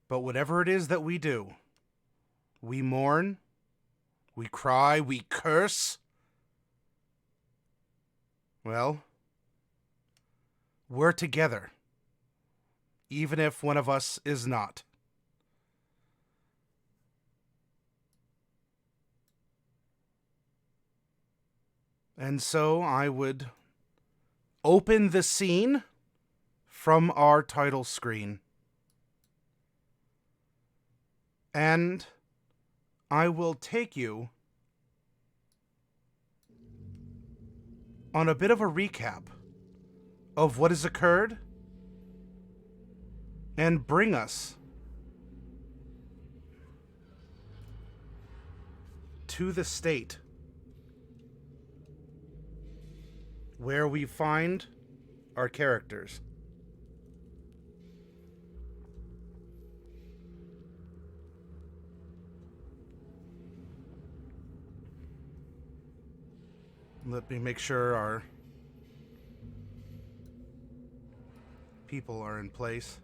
But whatever it is that we do, we mourn, we cry, we curse. Well, we're together, even if one of us is not. And so I would open the scene from our title screen. And I will take you on a bit of a recap of what has occurred and bring us to the state where we find our characters. Let me make sure our people are in place.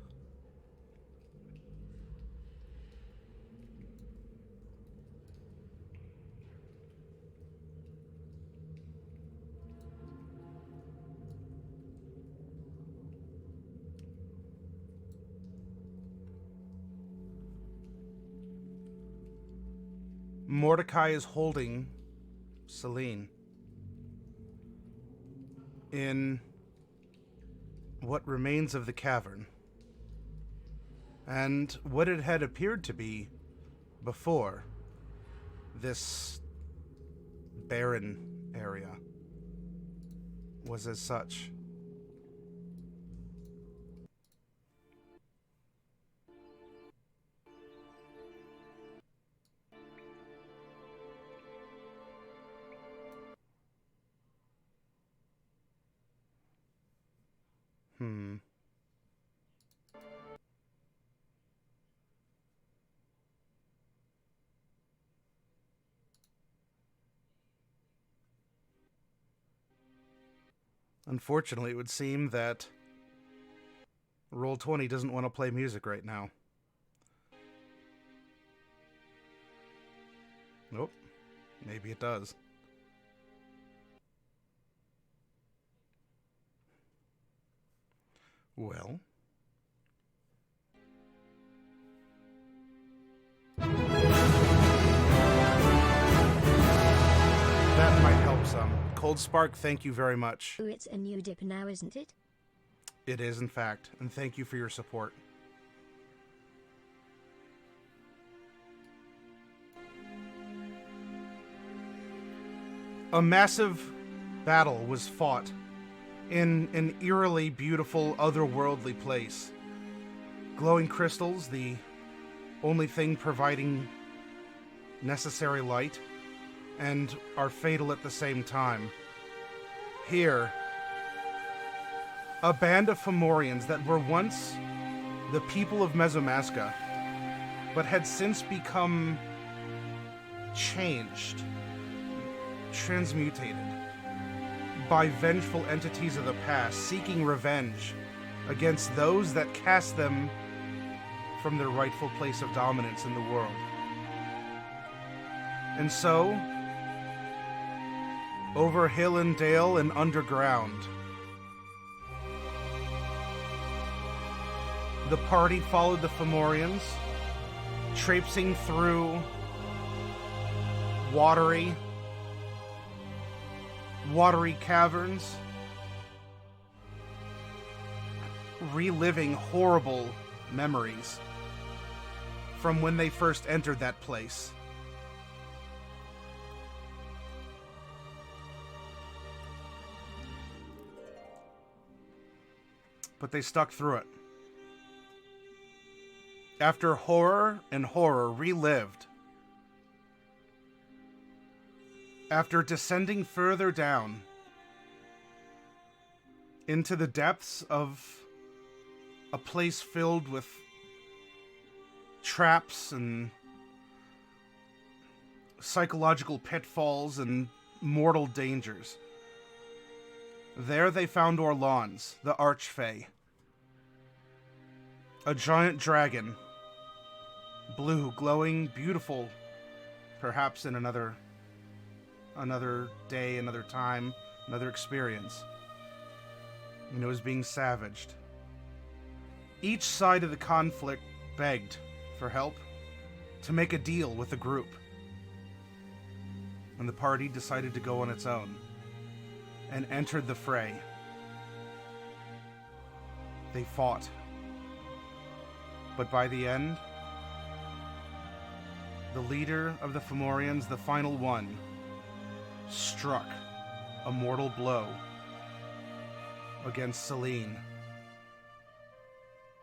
Mordecai is holding Selene in what remains of the cavern, and what it had appeared to be before this barren area was as such. Unfortunately, it would seem that Roll20 doesn't want to play music right now. Nope. Maybe it does. Well. That might help some. Cold Spark, thank you very much. Oh, it's a new dip now, isn't it? It is, in fact, and thank you for your support. A massive battle was fought in an eerily beautiful, otherworldly place. Glowing crystals, the only thing providing necessary light, and are fatal at the same time. Here, a band of fomorians that were once the people of Mesomasca, but had since become changed, transmutated by vengeful entities of the past, seeking revenge against those that cast them from their rightful place of dominance in the world. And so, over hill and dale and underground, the party followed the fomorians, traipsing through watery caverns, reliving horrible memories from when they first entered that place. But they stuck through it. After horror and horror relived, after descending further down into the depths of a place filled with traps and psychological pitfalls and mortal dangers, there they found Orlans, the archfey, a giant dragon Blue, glowing, beautiful, perhaps in another day, another time, another experience. And it was being savaged. Each side of the conflict begged for help to make a deal with the group. And the party decided to go on its own and entered the fray. They fought. But by the end, the leader of the Fomorians, the final one, struck a mortal blow against Selene,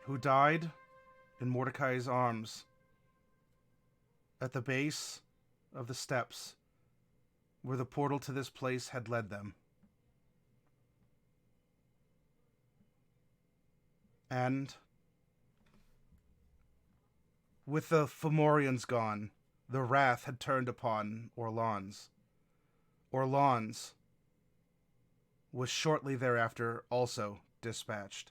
who died in Mordecai's arms at the base of the steps where the portal to this place had led them. And with the Fomorians gone, the wrath had turned upon Orlans. Orlans was shortly thereafter also dispatched.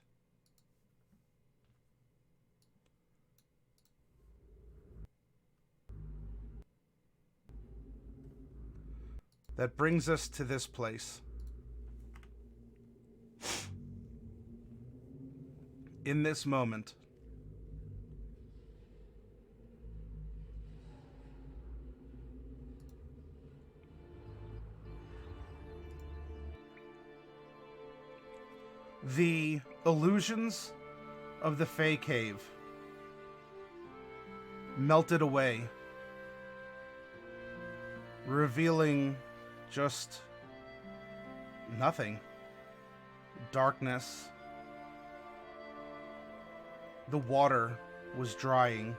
That brings us to this place. In this moment, the illusions of the Fey Cave melted away, revealing just nothing. Darkness. The water was drying.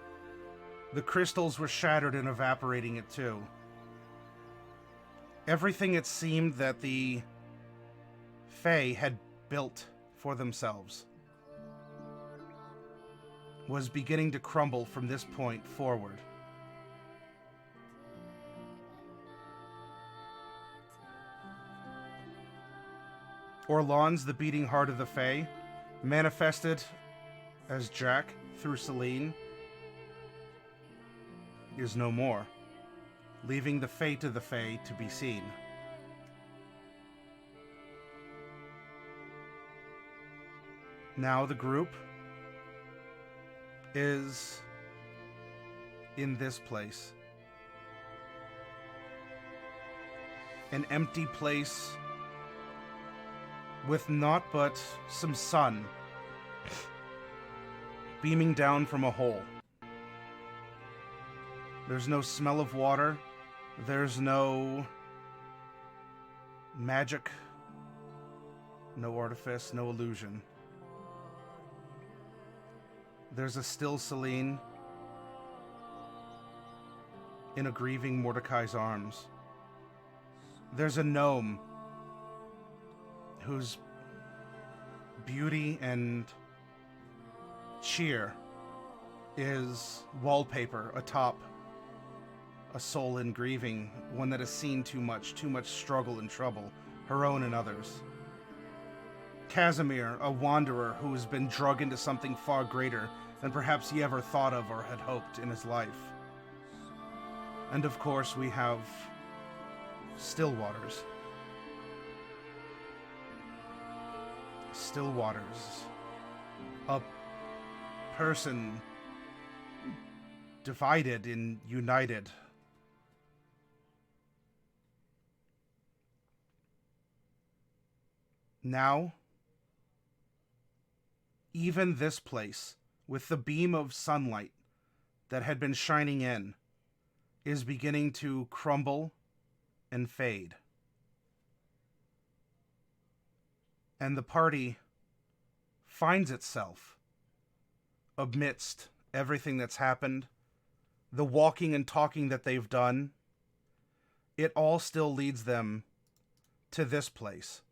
The crystals were shattered and evaporating it too. Everything it seemed that the Fey had built for themselves was beginning to crumble from this point forward. Orlans, the beating heart of the Fey, manifested as Jack through Selene, is no more, leaving the fate of the Fey to be seen. Now the group is in this place. An empty place with naught but some sun beaming down from a hole. There's no smell of water. There's no magic, no artifice, no illusion. There's a still Selene in a grieving Mordecai's arms. There's a gnome whose beauty and cheer is wallpaper atop a soul in grieving, one that has seen too much struggle and trouble, her own and others. Casimir, a wanderer who has been drug into something far greater than perhaps he ever thought of or had hoped in his life. And of course we have Stillwaters. Stillwaters. A person divided and united. Now, even this place, with the beam of sunlight that had been shining in, is beginning to crumble and fade. And the party finds itself amidst everything that's happened, the walking and talking that they've done. It all still leads them to this place.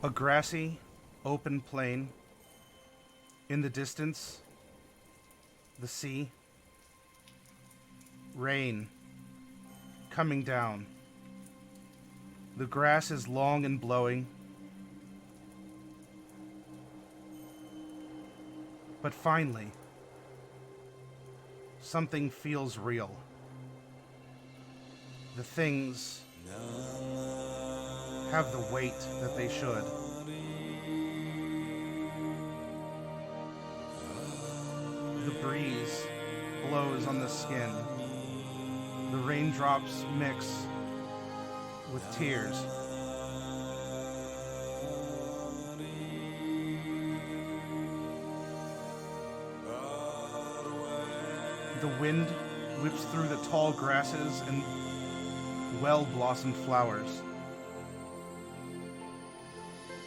A grassy, open plain. In the distance, the sea. Rain coming down. The grass is long and blowing. But finally, something feels real. The things have the weight that they should. The breeze blows on the skin. The raindrops mix with tears. The wind whips through the tall grasses and well-blossomed flowers,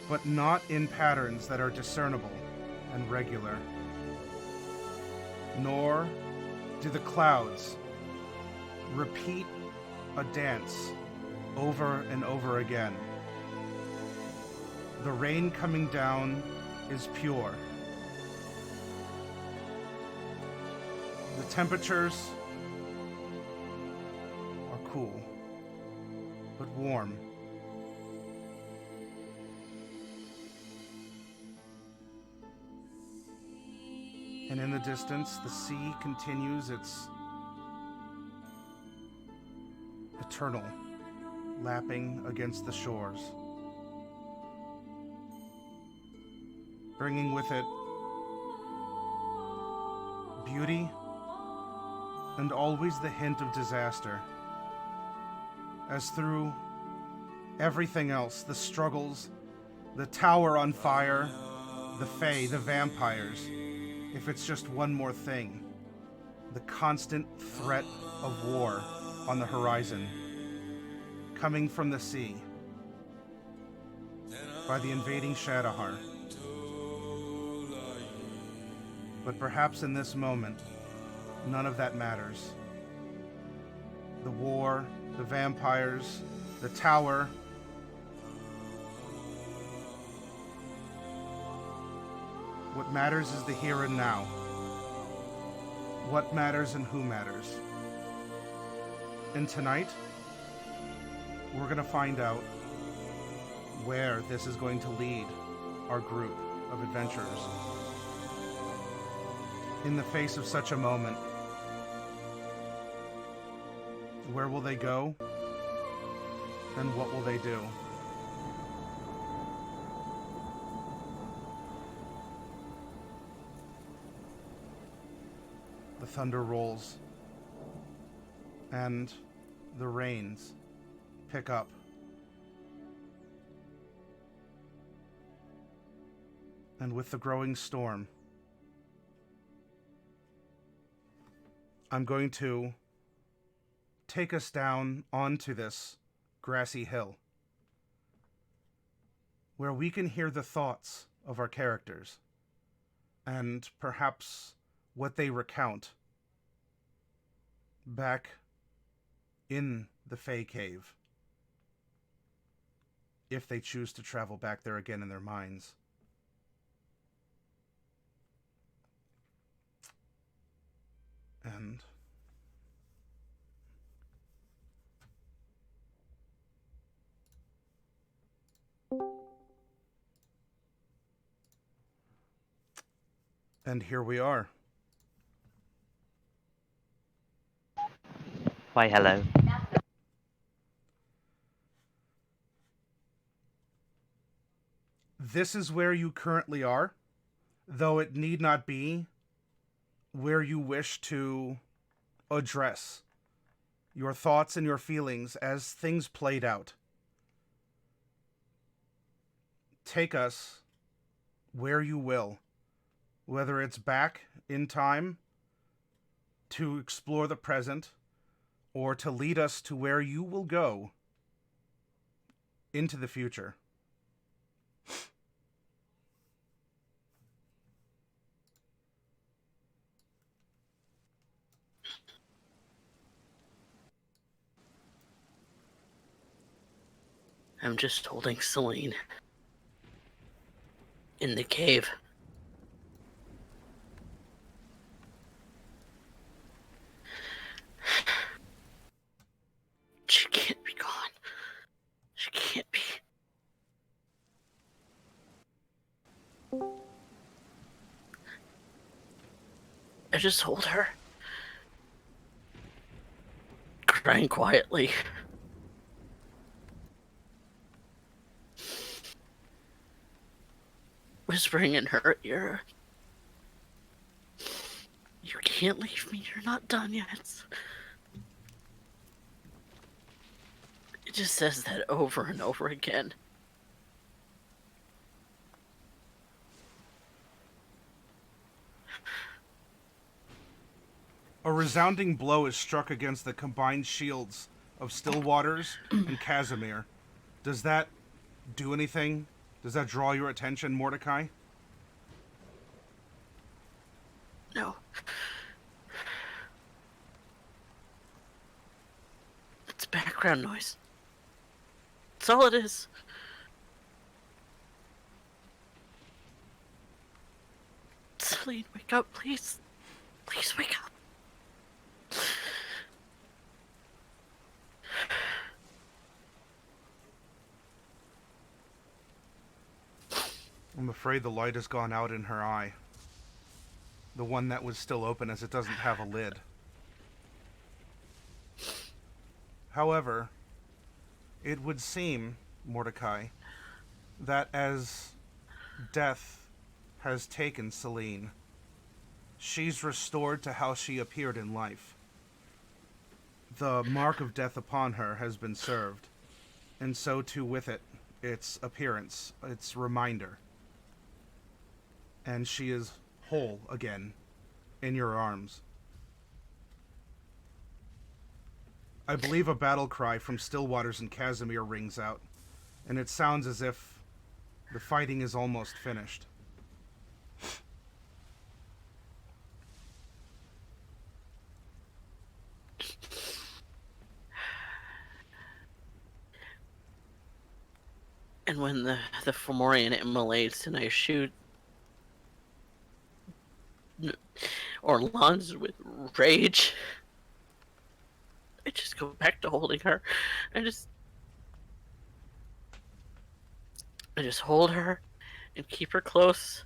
but not in patterns that are discernible and regular. Nor do the clouds repeat a dance over and over again. The rain coming down is pure. The temperatures are cool, but warm. And in the distance, the sea continues its eternal lapping against the shores, bringing with it beauty and always the hint of disaster, as through everything else, the struggles, the tower on fire, the fae, the vampires, if it's just one more thing, the constant threat of war on the horizon, coming from the sea by the invading Shadowheart. But perhaps in this moment, none of that matters. The war, the vampires, the tower, what matters is the here and now. What matters and who matters. And tonight, we're going to find out where this is going to lead our group of adventurers. In the face of such a moment, where will they go? And what will they do? The thunder rolls, and the rains pick up. And with the growing storm, I'm going to take us down onto this grassy hill, where we can hear the thoughts of our characters, and perhaps what they recount back in the Fae Cave, if they choose to travel back there again in their minds. And here we are. Why, hello. This is where you currently are, though it need not be where you wish to address your thoughts and your feelings as things played out. Take us where you will, whether it's back in time to explore the present or to lead us to where you will go into the future. I'm just holding Selene in the cave. I just hold her, crying quietly. Whispering in her ear, "You can't leave me, you're not done yet." It just says that over and over again. A resounding blow is struck against the combined shields of Stillwaters and Casimir. Does that do anything? Does that draw your attention, Mordecai? No. It's background noise. That's all it is. Selene, wake up, please. Please wake up. I'm afraid the light has gone out in her eye. The one that was still open, as it doesn't have a lid. However, it would seem, Mordecai, that as death has taken Selene, she's restored to how she appeared in life. The mark of death upon her has been served, and so too with it, its appearance, its reminder. And she is whole again in your arms. I believe a battle cry from Stillwaters and Casimir rings out, and it sounds as if the fighting is almost finished. And when the fomorian immolates and I shoot Orlans with rage, I just go back to holding her. I just hold her and keep her close.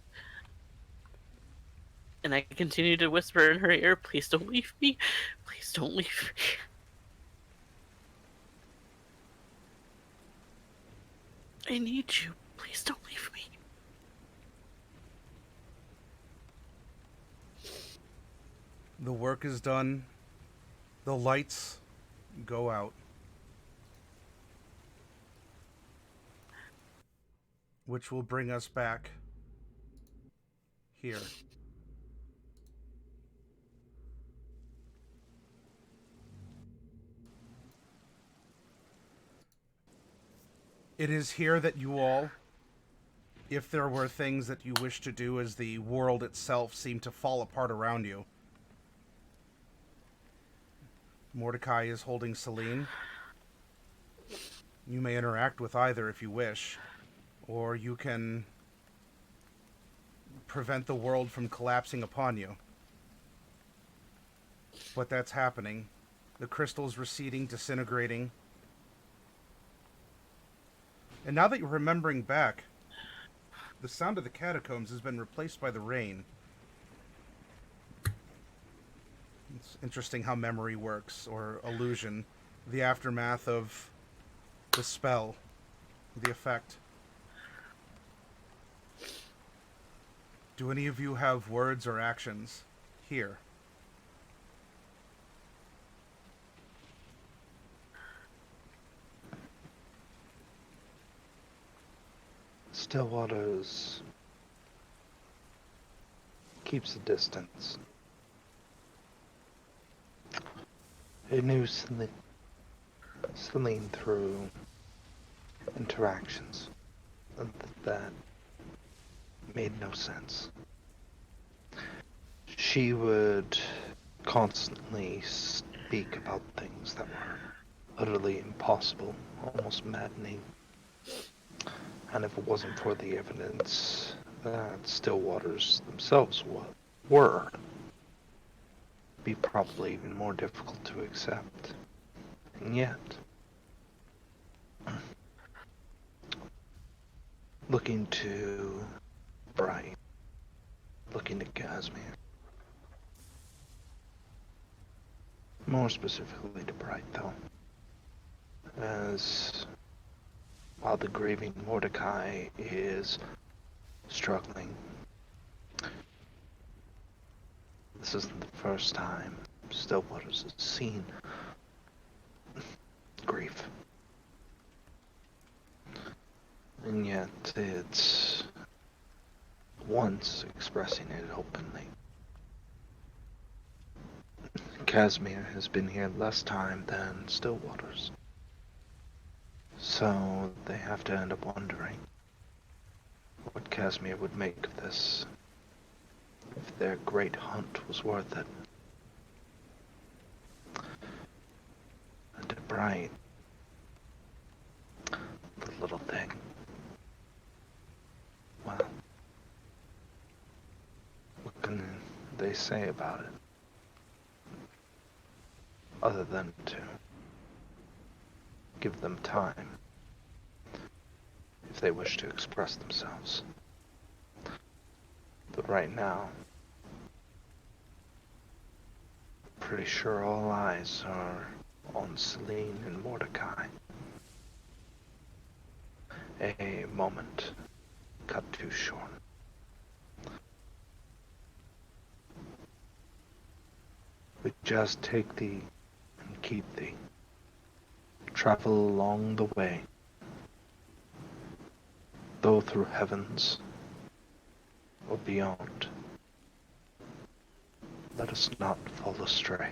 And I continue to whisper in her ear, "Please don't leave me. Please don't leave me." I need you. Please don't leave me. The work is done. The lights go out. Which will bring us back here. It is here that you all, if there were things that you wish to do as the world itself seemed to fall apart around you. Mordecai is holding Selene. You may interact with either if you wish, or you can prevent the world from collapsing upon you. But that's happening. The crystal's receding, disintegrating. And now that you're remembering back, the sound of the catacombs has been replaced by the rain. It's interesting how memory works, or illusion. The aftermath of the spell, the effect. Do any of you have words or actions here? Stillwaters keeps a distance. He knew Selene through interactions that made no sense. She would constantly speak about things that were utterly impossible, almost maddening. And if it wasn't for the evidence that Stillwaters themselves were, be probably even more difficult to accept. And yet, looking to Bright, looking to Casimir, More specifically to Bright, though. As while the grieving Mordecai is struggling, this isn't the first time Stillwaters has seen grief. And yet it's once expressing it openly. Casimir has been here less time than Stillwaters. So they have to end up wondering what Casimir would make of this, if their great hunt was worth it. And to Bright, the little thing, well, what can they say about it? Other than to give them time if they wish to express themselves. But right now, I'm pretty sure all eyes are on Selene and Mordecai. A moment cut too short. We just take thee and keep thee. Travel along the way, though through heavens or beyond. Let us not fall astray.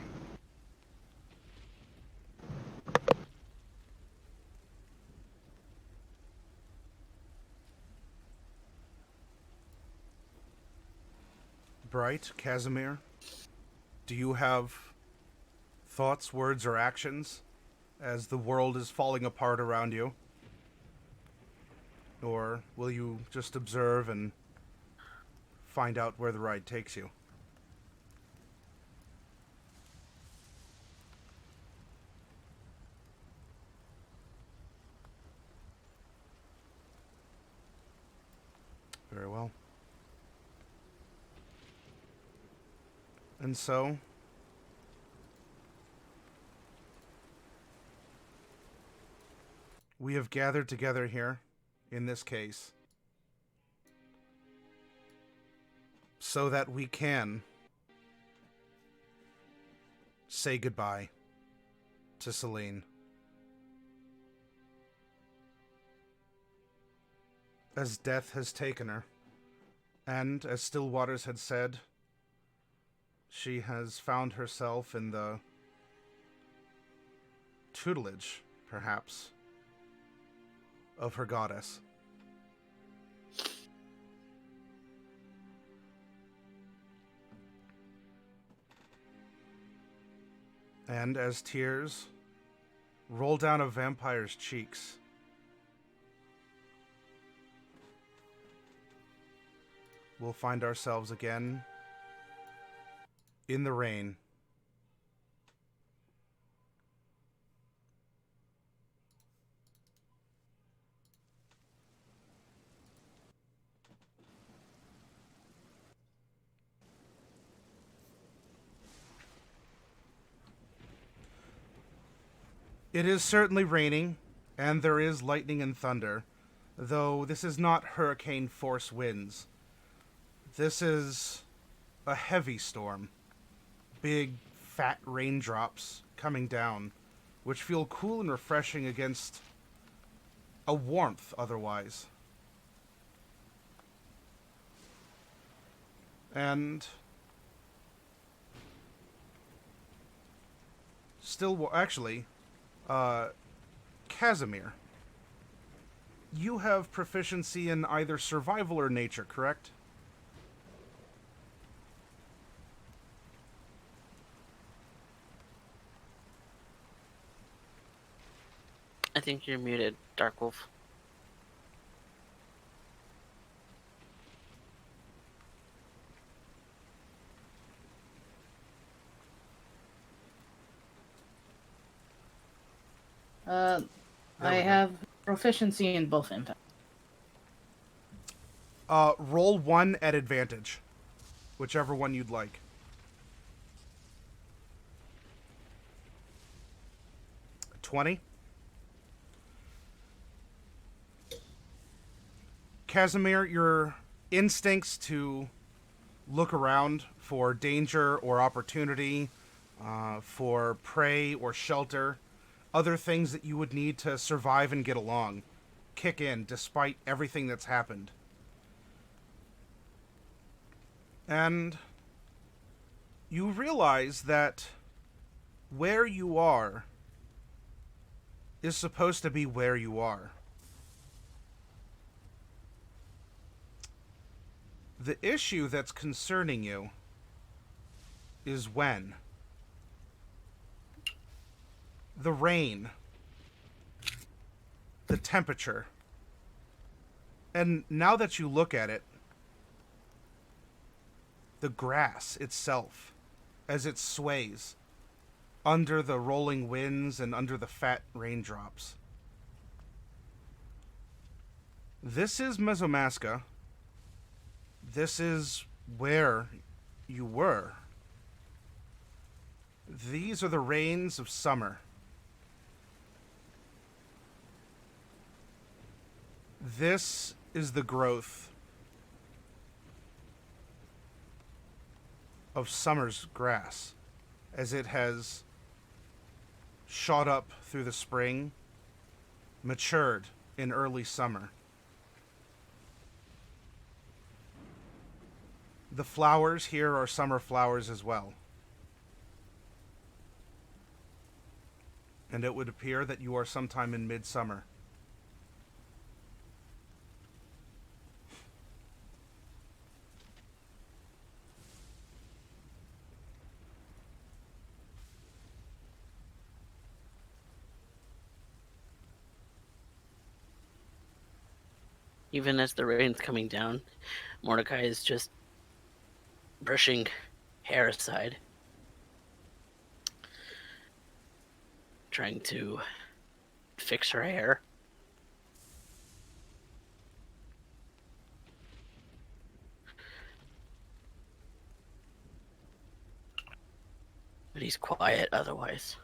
Bright, Casimir, do you have thoughts, words, or actions as the world is falling apart around you? Or will you just observe and find out where the ride takes you? Very well. And so, we have gathered together here, in this case, so that we can say goodbye to Selene. As death has taken her, and as Stillwaters had said, she has found herself in the tutelage, perhaps, of her goddess. And as tears roll down a vampire's cheeks, we'll find ourselves again in the rain. It is certainly raining, and there is lightning and thunder, though this is not hurricane force winds. This is a heavy storm. Big, fat raindrops coming down, which feel cool and refreshing against a warmth otherwise. And still, actually, Casimir, you have proficiency in either survival or nature, correct? I think you're muted, Darkwolf. I have proficiency in both impact. Roll one at advantage. Whichever one you'd like. 20. Casimir, your instincts to look around for danger or opportunity, for prey or shelter, other things that you would need to survive and get along, kick in despite everything that's happened. And you realize that where you are is supposed to be where you are. The issue that's concerning you is when. The rain. The temperature. And now that you look at it, the grass itself, as it sways under the rolling winds and under the fat raindrops. This is Mesomasca. This is where you were. These are the rains of summer. This is the growth of summer's grass as it has shot up through the spring, matured in early summer. The flowers here are summer flowers as well. And it would appear that you are sometime in midsummer. Even as the rain's coming down, Mordecai is just brushing hair aside, trying to fix her hair. But he's quiet otherwise.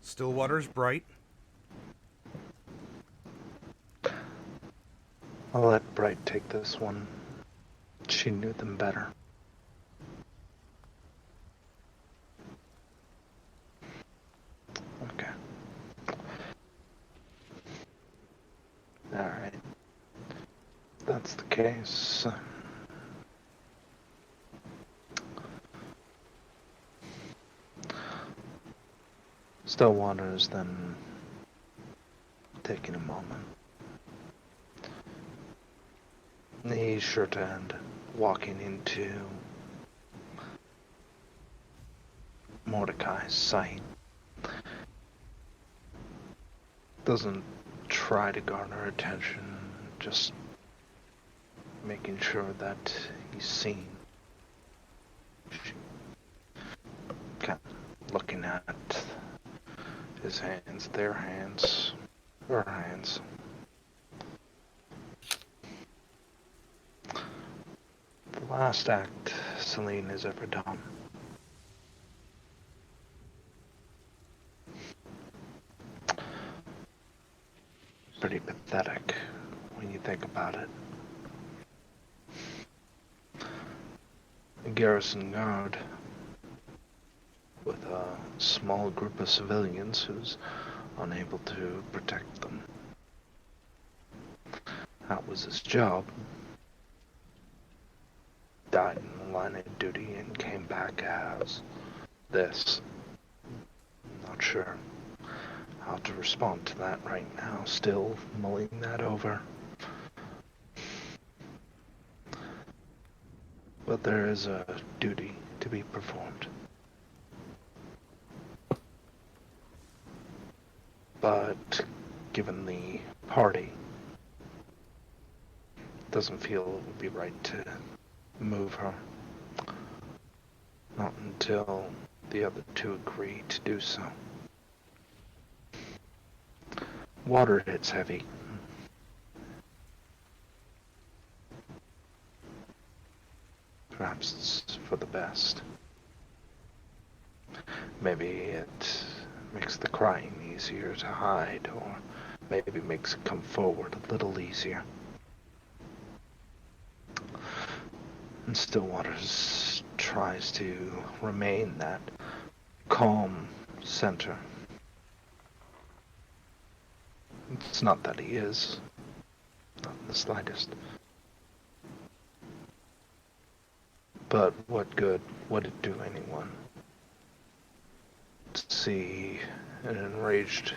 Stillwater's bright. I'll let Bright take this one. She knew them better. Okay. Alright. If that's the case. Stillwater is then taking a moment. He's sure to end walking into Mordecai's sight. Doesn't try to garner attention, just making sure that he's seen. Kind of looking at his hands, their hands, her hands. The last act Selene has ever done. Pretty pathetic when you think about it. A garrison guard with a small group of civilians who's unable to protect them. That was his job. Died in the line of duty and came back as this. Not sure how to respond to that right now. Still mulling that over. But there is a duty to be performed. But given the party, doesn't feel it would be right to move her. Not until the other two agree to do so. water hits heavy. Perhaps it's for the best. Maybe it makes the crying easier to hide, or maybe makes it come forward a little easier. And Stillwaters tries to remain that calm center. It's not that he is, not in the slightest. But what good would it do anyone to see an enraged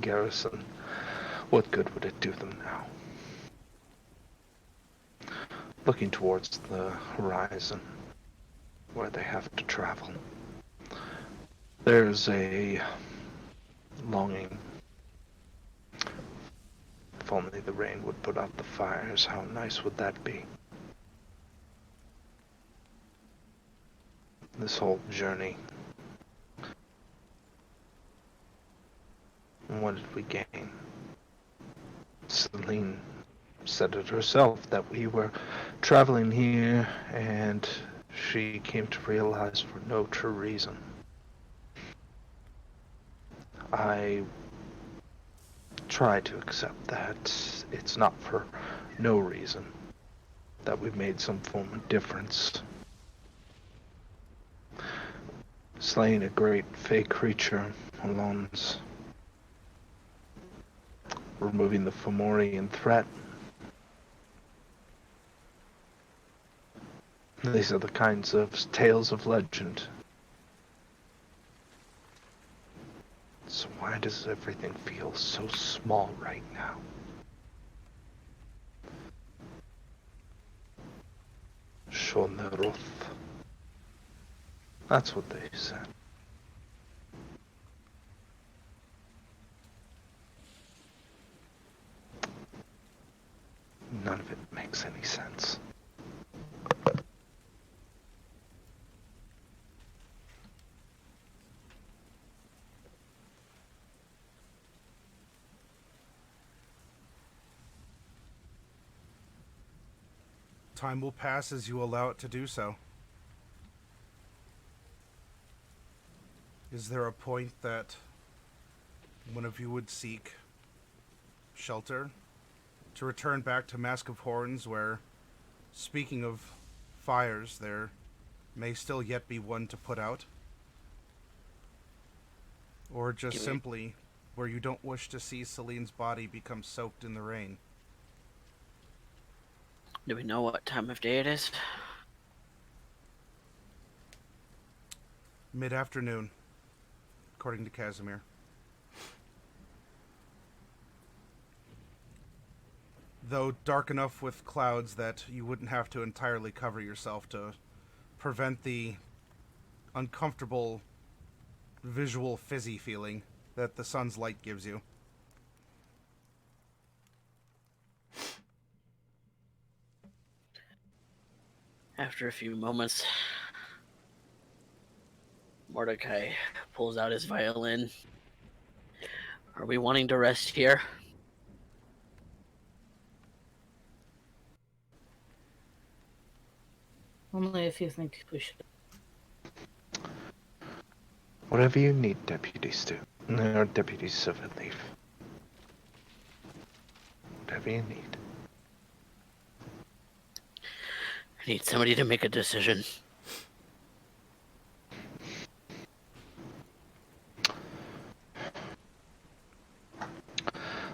garrison? What good would it do them now? Looking towards the horizon, where they have to travel, there's a longing. If only the rain would put out the fires, how nice would that be? This whole journey. And what did we gain? Selene said it herself that we were traveling here, and she came to realize for no true reason. I try to accept that it's not for no reason, that we've made some form of difference. Slaying a great fey creature, Orlans. Removing the fomorian threat. These are the kinds of tales of legend. So why does everything feel so small right now? Shoneroth. That's what they said. None of it makes any sense. Time will pass as you allow it to do so. Is there a point that one of you would seek shelter to return back to Mask of Horns, where, speaking of fires, there may still yet be one to put out? Or just simply where you don't wish to see Selene's body become soaked in the rain? Do we know what time of day it is? Mid-afternoon, according to Casimir. Though dark enough with clouds that you wouldn't have to entirely cover yourself to prevent the uncomfortable visual fizzy feeling that the sun's light gives you. After a few moments, Mordecai pulls out his violin. Are we wanting to rest here? Only if you think we should. Whatever you need, deputies do. There are deputies of relief. Whatever you need. I need somebody to make a decision.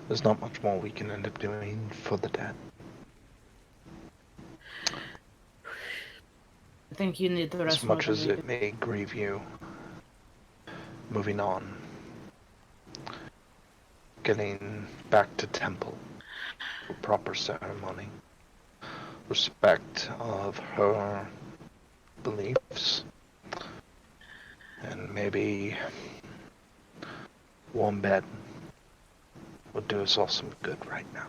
There's not much more we can end up doing for the dead. I think you need the rest As much more as than we it may grieve you, moving on, getting back to temple for proper ceremony, respect of her beliefs, and maybe warm bed would do us all some good right now.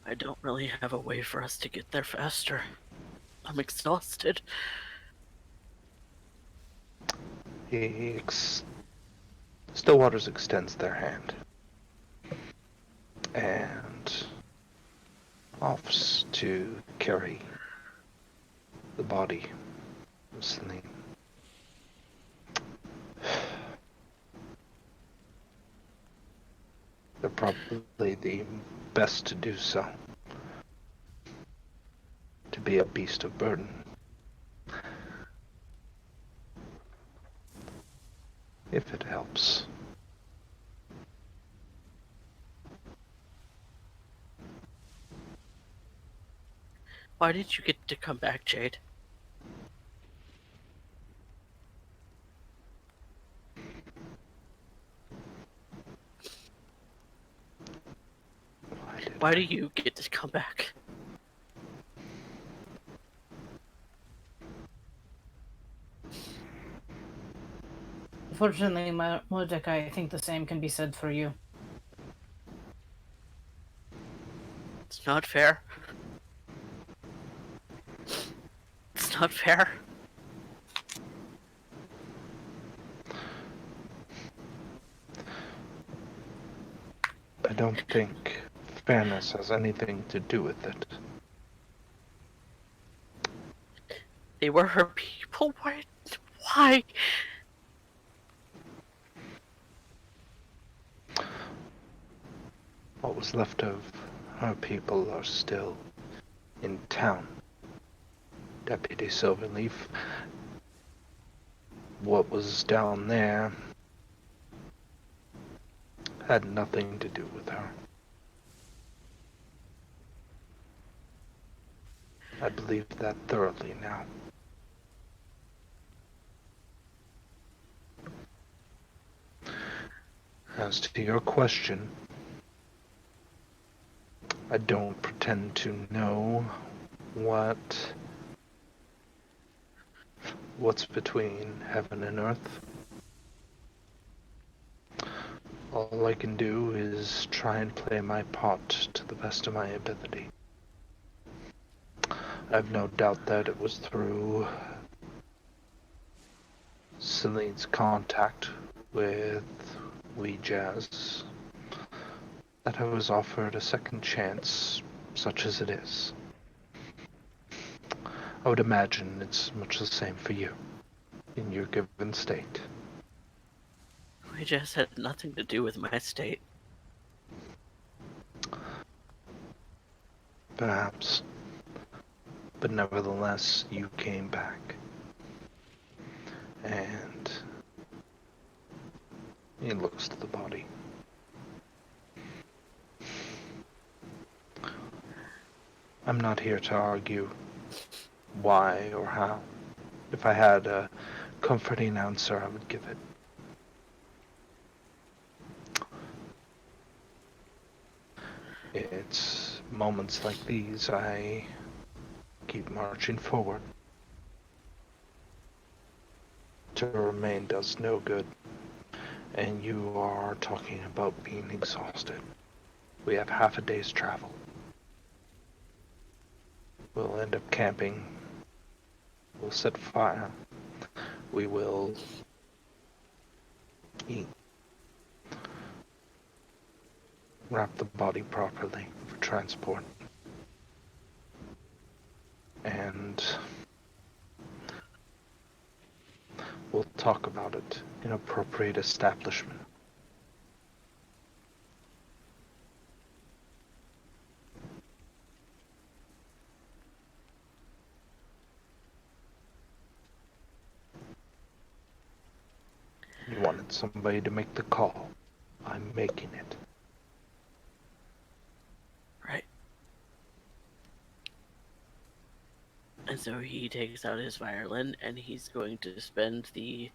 I don't really have a way for us to get there faster. I'm exhausted. Stillwaters extends their hand and offers to carry the body of Selene. They're probably the best to do so. To be a beast of burden. If it helps. Why did you get to come back, Jade? Why do you get to come back? Unfortunately, Mordecai, I think the same can be said for you. It's not fair. It's not fair. I don't think fairness has anything to do with it. They were her people. Why? Why? What was left of her people are still in town. Deputy Silverleaf. What was down there had nothing to do with her. I believe that thoroughly now. As to your question, I don't pretend to know what's between heaven and earth. All I can do is try and play my part to the best of my ability. I have no doubt that it was through Selene's contact with Wee-Jas that I was offered a second chance, such as it is. I would imagine it's much the same for you, in your given state. We just had nothing to do with my state. Perhaps. But nevertheless, you came back. And he looks to the body. I'm not here to argue why or how. If I had a comforting answer, I would give it. It's moments like these I keep marching forward. To remain does no good. And you are talking about being exhausted. We have half a day's travel. We'll end up camping. We'll set fire. We will eat. Wrap the body properly for transport. And we'll talk about it in appropriate establishment. You wanted somebody to make the call. I'm making it. Right. And so he takes out his violin and he's going to spend the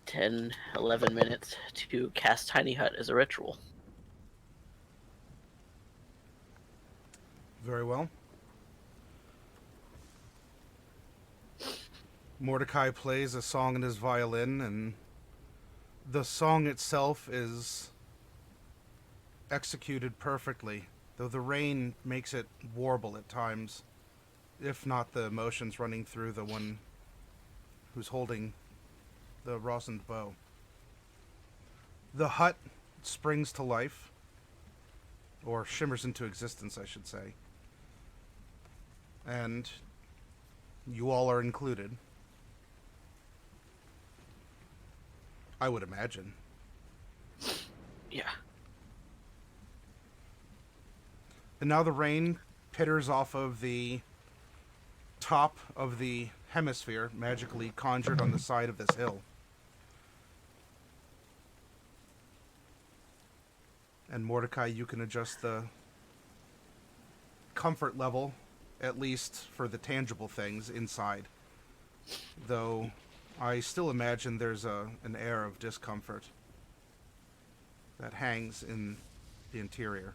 10-11 minutes to cast Tiny Hut as a ritual. Very well. Mordecai plays a song on his violin, and the song itself is executed perfectly, though the rain makes it warble at times. if not the emotions running through the one who's holding the rosined bow. The hut springs to life, or shimmers into existence, I should say. And you all are included. I would imagine. Yeah. And now the rain pitters off of the top of the hemisphere, magically conjured on the side of this hill. And Mordecai, you can adjust the comfort level, at least for the tangible things inside. Though I still imagine there's an air of discomfort that hangs in the interior.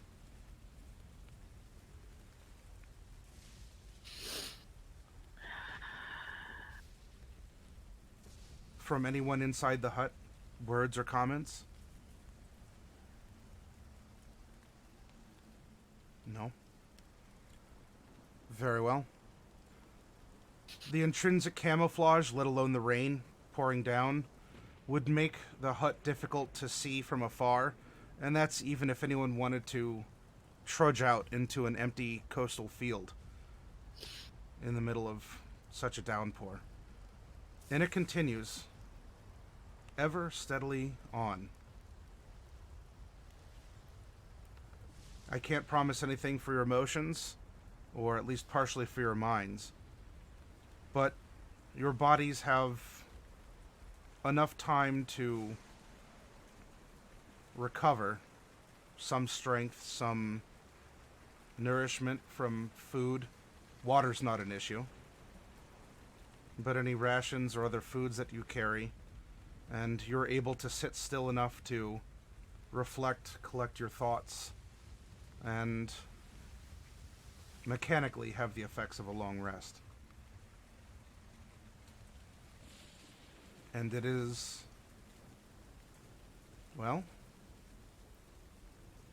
From anyone inside the hut, words or comments? No? Very well. The intrinsic camouflage, let alone the rain pouring down, would make the hut difficult to see from afar, and that's even if anyone wanted to trudge out into an empty coastal field in the middle of such a downpour. And it continues, ever steadily on. I can't promise anything for your emotions, or at least partially for your minds, but your bodies have enough time to recover some strength, some nourishment from food. Water's not an issue, but any rations or other foods that you carry, and you're able to sit still enough to reflect, collect your thoughts, and mechanically have the effects of a long rest. And it is, well,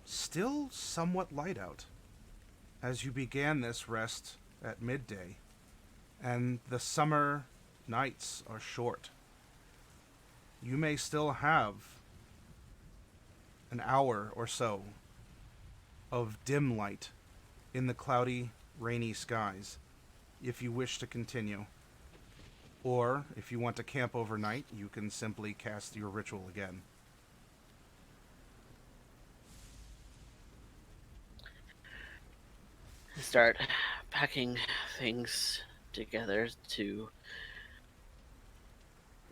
still somewhat light out as you began this rest at midday, and the summer nights are short. You may still have an hour or so of dim light in the cloudy, rainy skies if you wish to continue. Or, if you want to camp overnight, you can simply cast your ritual again. Start packing things together to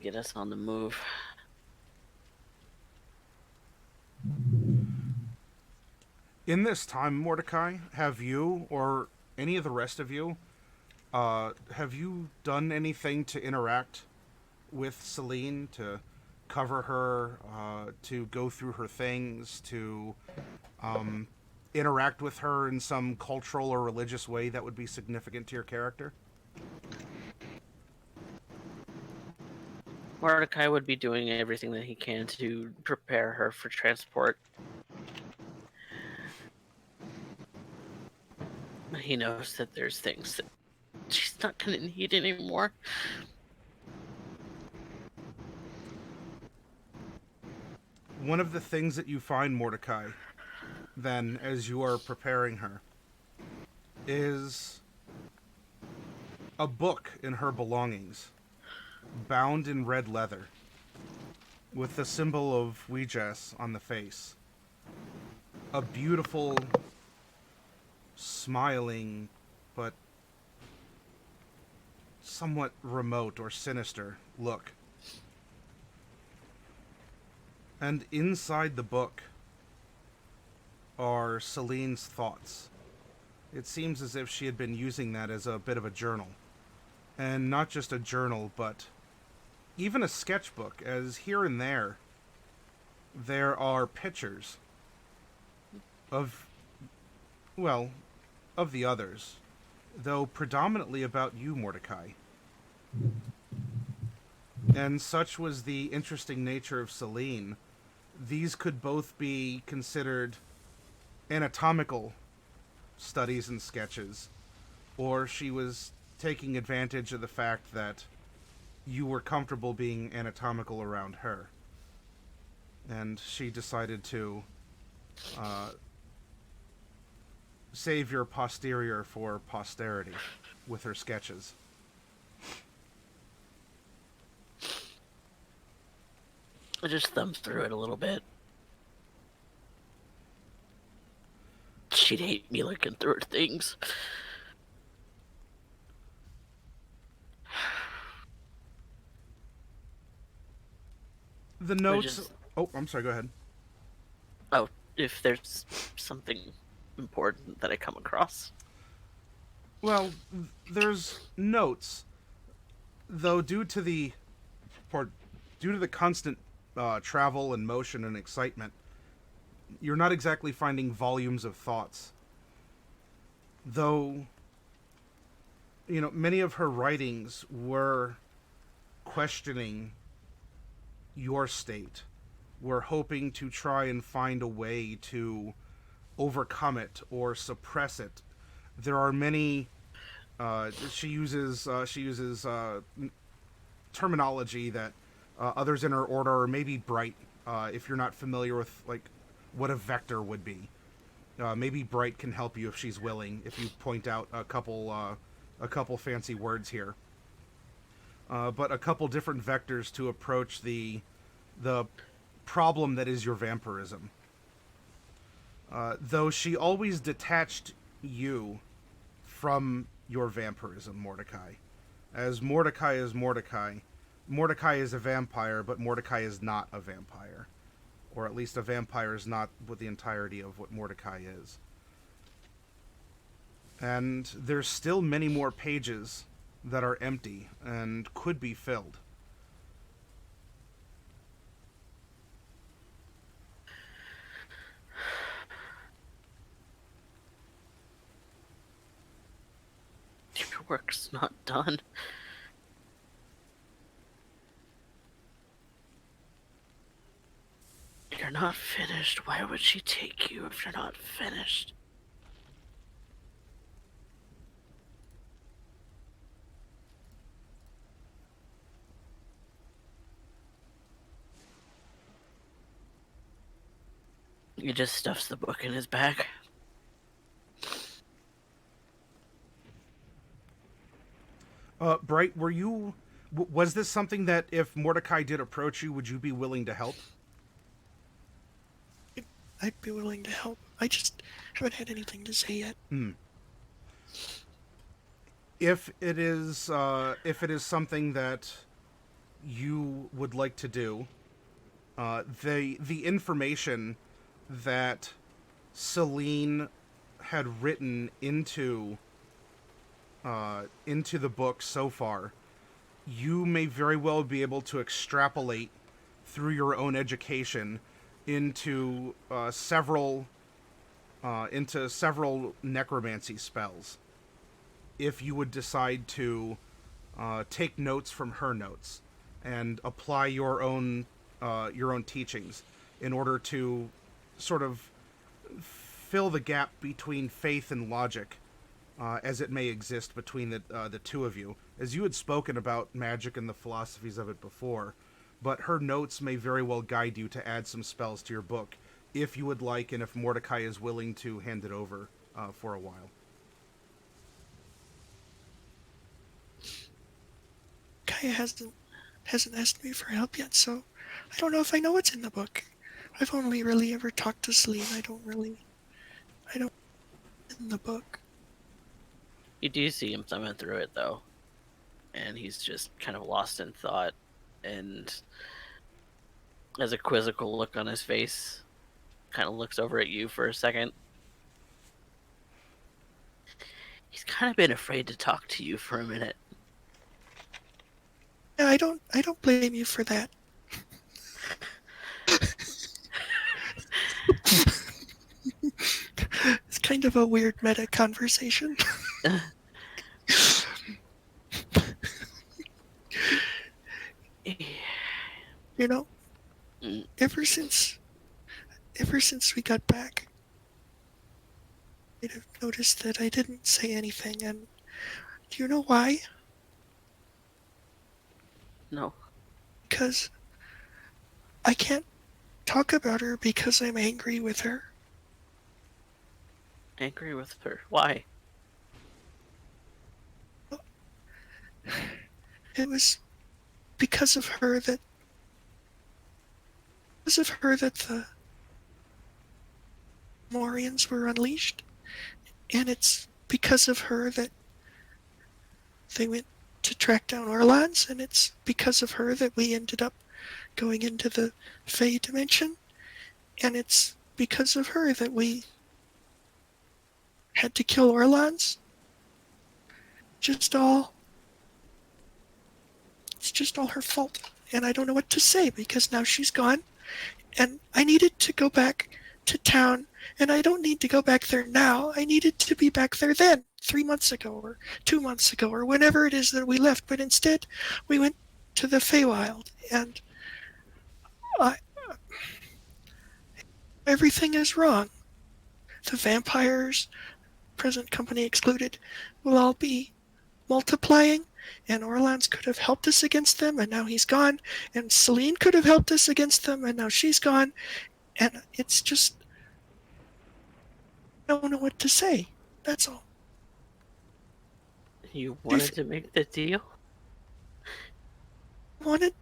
get us on the move. In this time, Mordecai, have you, or any of the rest of you, have you done anything to interact with Selene, to cover her, to go through her things, to interact with her in some cultural or religious way that would be significant to your character? Mordecai would be doing everything that he can to prepare her for transport. He knows that there's things that she's not going to need anymore. One of the things that you find, Mordecai, then, as you are preparing her, is a book in her belongings, bound in red leather, with the symbol of Wee-Jas on the face. A beautiful, smiling, but somewhat remote or sinister look. And inside the book are Selene's thoughts. It seems as if she had been using that as a bit of a journal. And not just a journal, but even a sketchbook, as here and there are pictures of, well, of the others, though predominantly about you, Mordecai. And such was the interesting nature of Selene. These could both be considered anatomical studies and sketches, or she was taking advantage of the fact that you were comfortable being anatomical around her. And she decided to save your posterior for posterity with her sketches. I just thumbed through it a little bit. She'd hate me looking through her things. The notes... Oh, I'm sorry, go ahead. Oh, if there's something important that I come across. Well, there's notes, though due to the constant travel and motion and excitement, you're not exactly finding volumes of thoughts. Though, many of her writings were questioning your state. Were hoping to try and find a way to overcome it or suppress it. There are many. She uses terminology that others in her order are maybe bright. If you're not familiar with what a vector would be, maybe bright can help you if she's willing. If you point out a couple fancy words here, but a couple different vectors to approach the problem that is your vampirism. Though she always detached you from your vampirism, Mordecai. As Mordecai is Mordecai. Mordecai is a vampire, but Mordecai is not a vampire. Or at least a vampire is not with the entirety of what Mordecai is. And there's still many more pages that are empty and could be filled. Your work's not done. You're not finished. Why would she take you if you're not finished? He just stuffs the book in his bag. Bright, was this something that if Mordecai did approach you, would you be willing to help? I'd be willing to help. I just haven't had anything to say yet. If it is something that you would like to do, the information that Selene had written into the book so far, you may very well be able to extrapolate through your own education into several necromancy spells, if you would decide to take notes from her notes and apply your own teachings in order to sort of fill the gap between faith and logic, as it may exist between the two of you. As you had spoken about magic and the philosophies of it before, but her notes may very well guide you to add some spells to your book, if you would like, and if Mordecai is willing to hand it over for a while. Kaya hasn't asked me for help yet, so I don't know if I know what's in the book. I've only really ever talked to Selene. I don't in the book. You do see him thumbing through it, though. And he's just kind of lost in thought and has a quizzical look on his face. Kind of looks over at you for a second. He's kind of been afraid to talk to you for a minute. Yeah, I don't blame you for that. It's kind of a weird meta conversation. You know, ever since we got back, I've noticed that I didn't say anything, and Do you know why? No. Because I can't talk about her because I'm angry with her. Angry with her. Why? It was because of her that the fomorians were unleashed, and it's because of her that they went to track down Orlans, and it's because of her that we ended up going into the Fey dimension, and it's because of her that we had to kill Orlans. It's just all her fault, and I don't know what to say because now she's gone, and I needed to go back to town, and I don't need to go back there now. I needed to be back there then, 3 months ago, or 2 months ago, or whenever it is that we left, but instead we went to the Feywild, and everything is wrong. The vampires, present company excluded, will all be multiplying, and Orlans could have helped us against them, and now he's gone, and Selene could have helped us against them, and now she's gone, and it's just, I don't know what to say. That's all. You wanted to make the deal? I wanted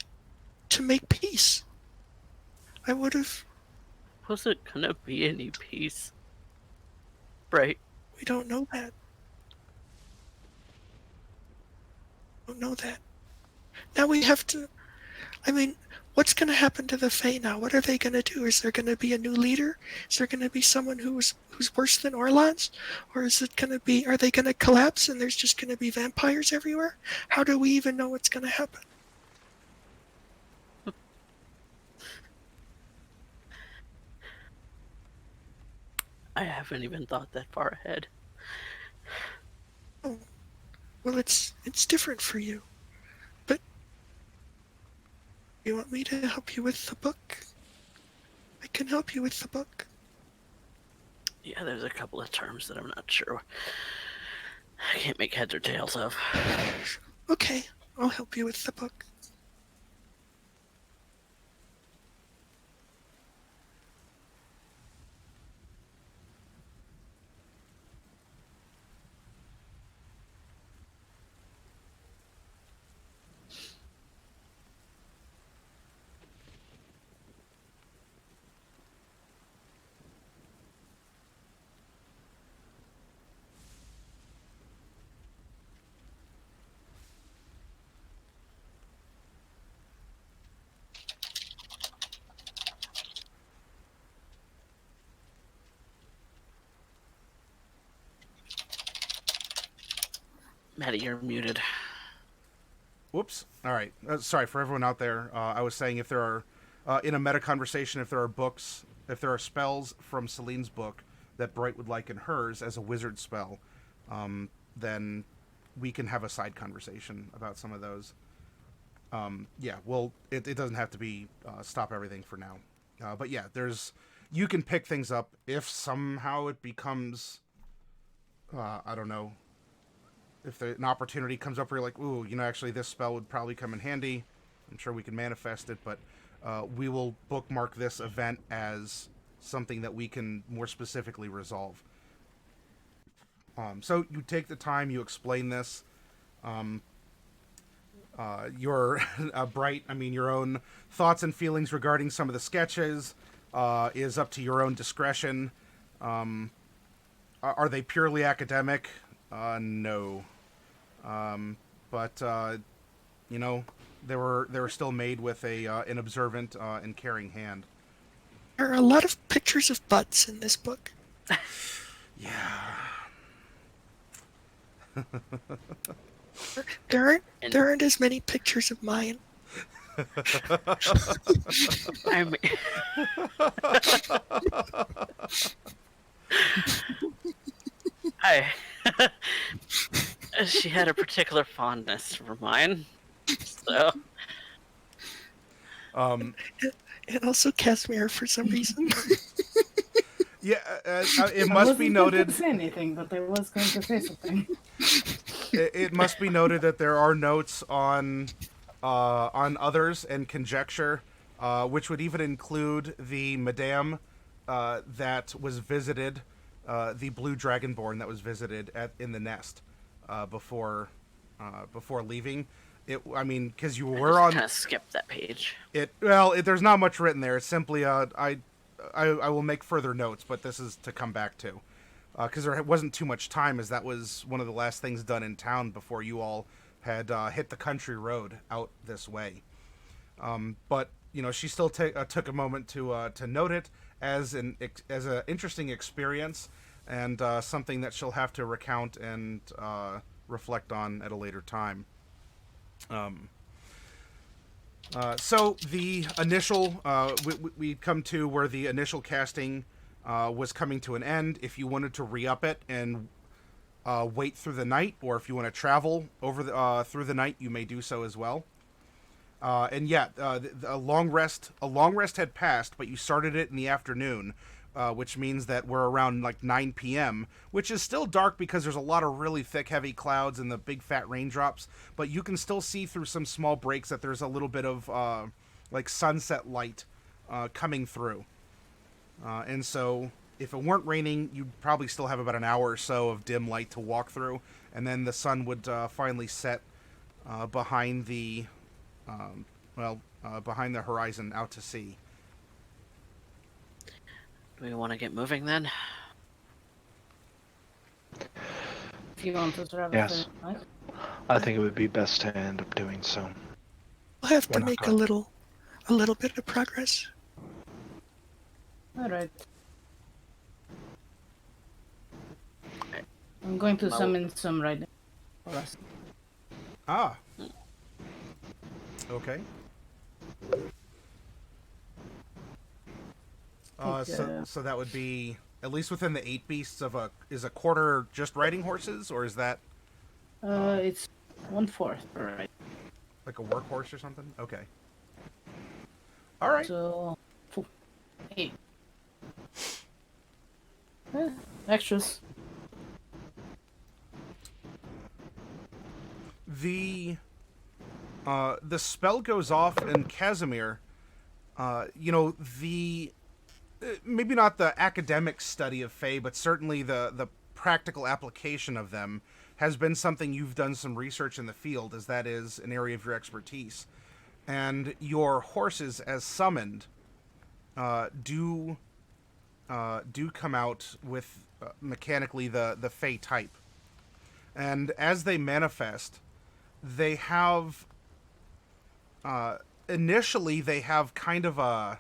to make peace. I would have. Wasn't gonna be any peace. Right. We don't know that. Don't know that. Now we have to. I mean, what's going to happen to the Fae now? What are they going to do? Is there going to be a new leader? Is there going to be someone who's worse than Orlans? Or is it going to be? Are they going to collapse and there's just going to be vampires everywhere? How do we even know what's going to happen? I haven't even thought that far ahead. Oh, well, it's different for you. But you want me to help you with the book? I can help you with the book. Yeah, there's a couple of terms that I'm not sure. I can't make heads or tails of. Okay, I'll help you with the book. Matty, you're muted. Whoops. All right. Sorry for everyone out there. I was saying if there are, in a meta conversation, if there are books, if there are spells from Selene's book that Bright would like in hers as a wizard spell, then we can have a side conversation about some of those. Yeah, well, it doesn't have to be stop everything for now. But yeah, you can pick things up if somehow it becomes, I don't know, if an opportunity comes up where you're like, ooh, actually this spell would probably come in handy. I'm sure we can manifest it, but we will bookmark this event as something that we can more specifically resolve. So you take the time, you explain this. Your Bright, your own thoughts and feelings regarding some of the sketches is up to your own discretion. Are they purely academic? No. But they were still made with an observant and caring hand. There are a lot of pictures of butts in this book. Yeah. There aren't as many pictures of mine. I mean... She had a particular fondness for mine, so... And also Casimir for some reason. Yeah, it I must be wasn't going noted. to say anything, but I was going to say something. It must be noted that there are notes on others and conjecture, which would even include the Madame that was visited, the Blue Dragonborn that was visited in the nest before leaving. I mean, because you were on kind of skipped that page. it. Well, there's not much written there. It's simply I will make further notes, but this is to come back to. Because there wasn't too much time, as that was one of the last things done in town before you all had hit the country road out this way. But she still took a moment to note it as an interesting experience and something that she'll have to recount and reflect on at a later time. So the initial we come to where the initial casting was coming to an end. If you wanted to re-up it and wait through the night, or if you want to travel over through the night, you may do so as well. And yeah, a long rest had passed, but you started it in the afternoon, which means that we're around like 9 p.m., which is still dark because there's a lot of really thick, heavy clouds and the big fat raindrops, but you can still see through some small breaks that there's a little bit of like sunset light coming through. And so if it weren't raining, you'd probably still have about an hour or so of dim light to walk through, and then the sun would finally set behind the behind the horizon out to sea. Do we want to get moving then? If you want to travel Yes. the night. I think it would be best to end up doing so. We'll have to We're not make going. a little bit of progress. All right. I'm going to summon some riding for us. Ah. Okay. So that would be at least within the 8 beasts is a quarter just riding horses, or is that It's 1/4, right? like a workhorse or something? Okay. All right. So 8. Extras. The spell goes off, and Casimir, the maybe not the academic study of Fae, but certainly the practical application of them has been something you've done some research in the field, as that is an area of your expertise. And your horses, as summoned, do come out with mechanically the Fae type. And as they manifest, they have initially they have kind of a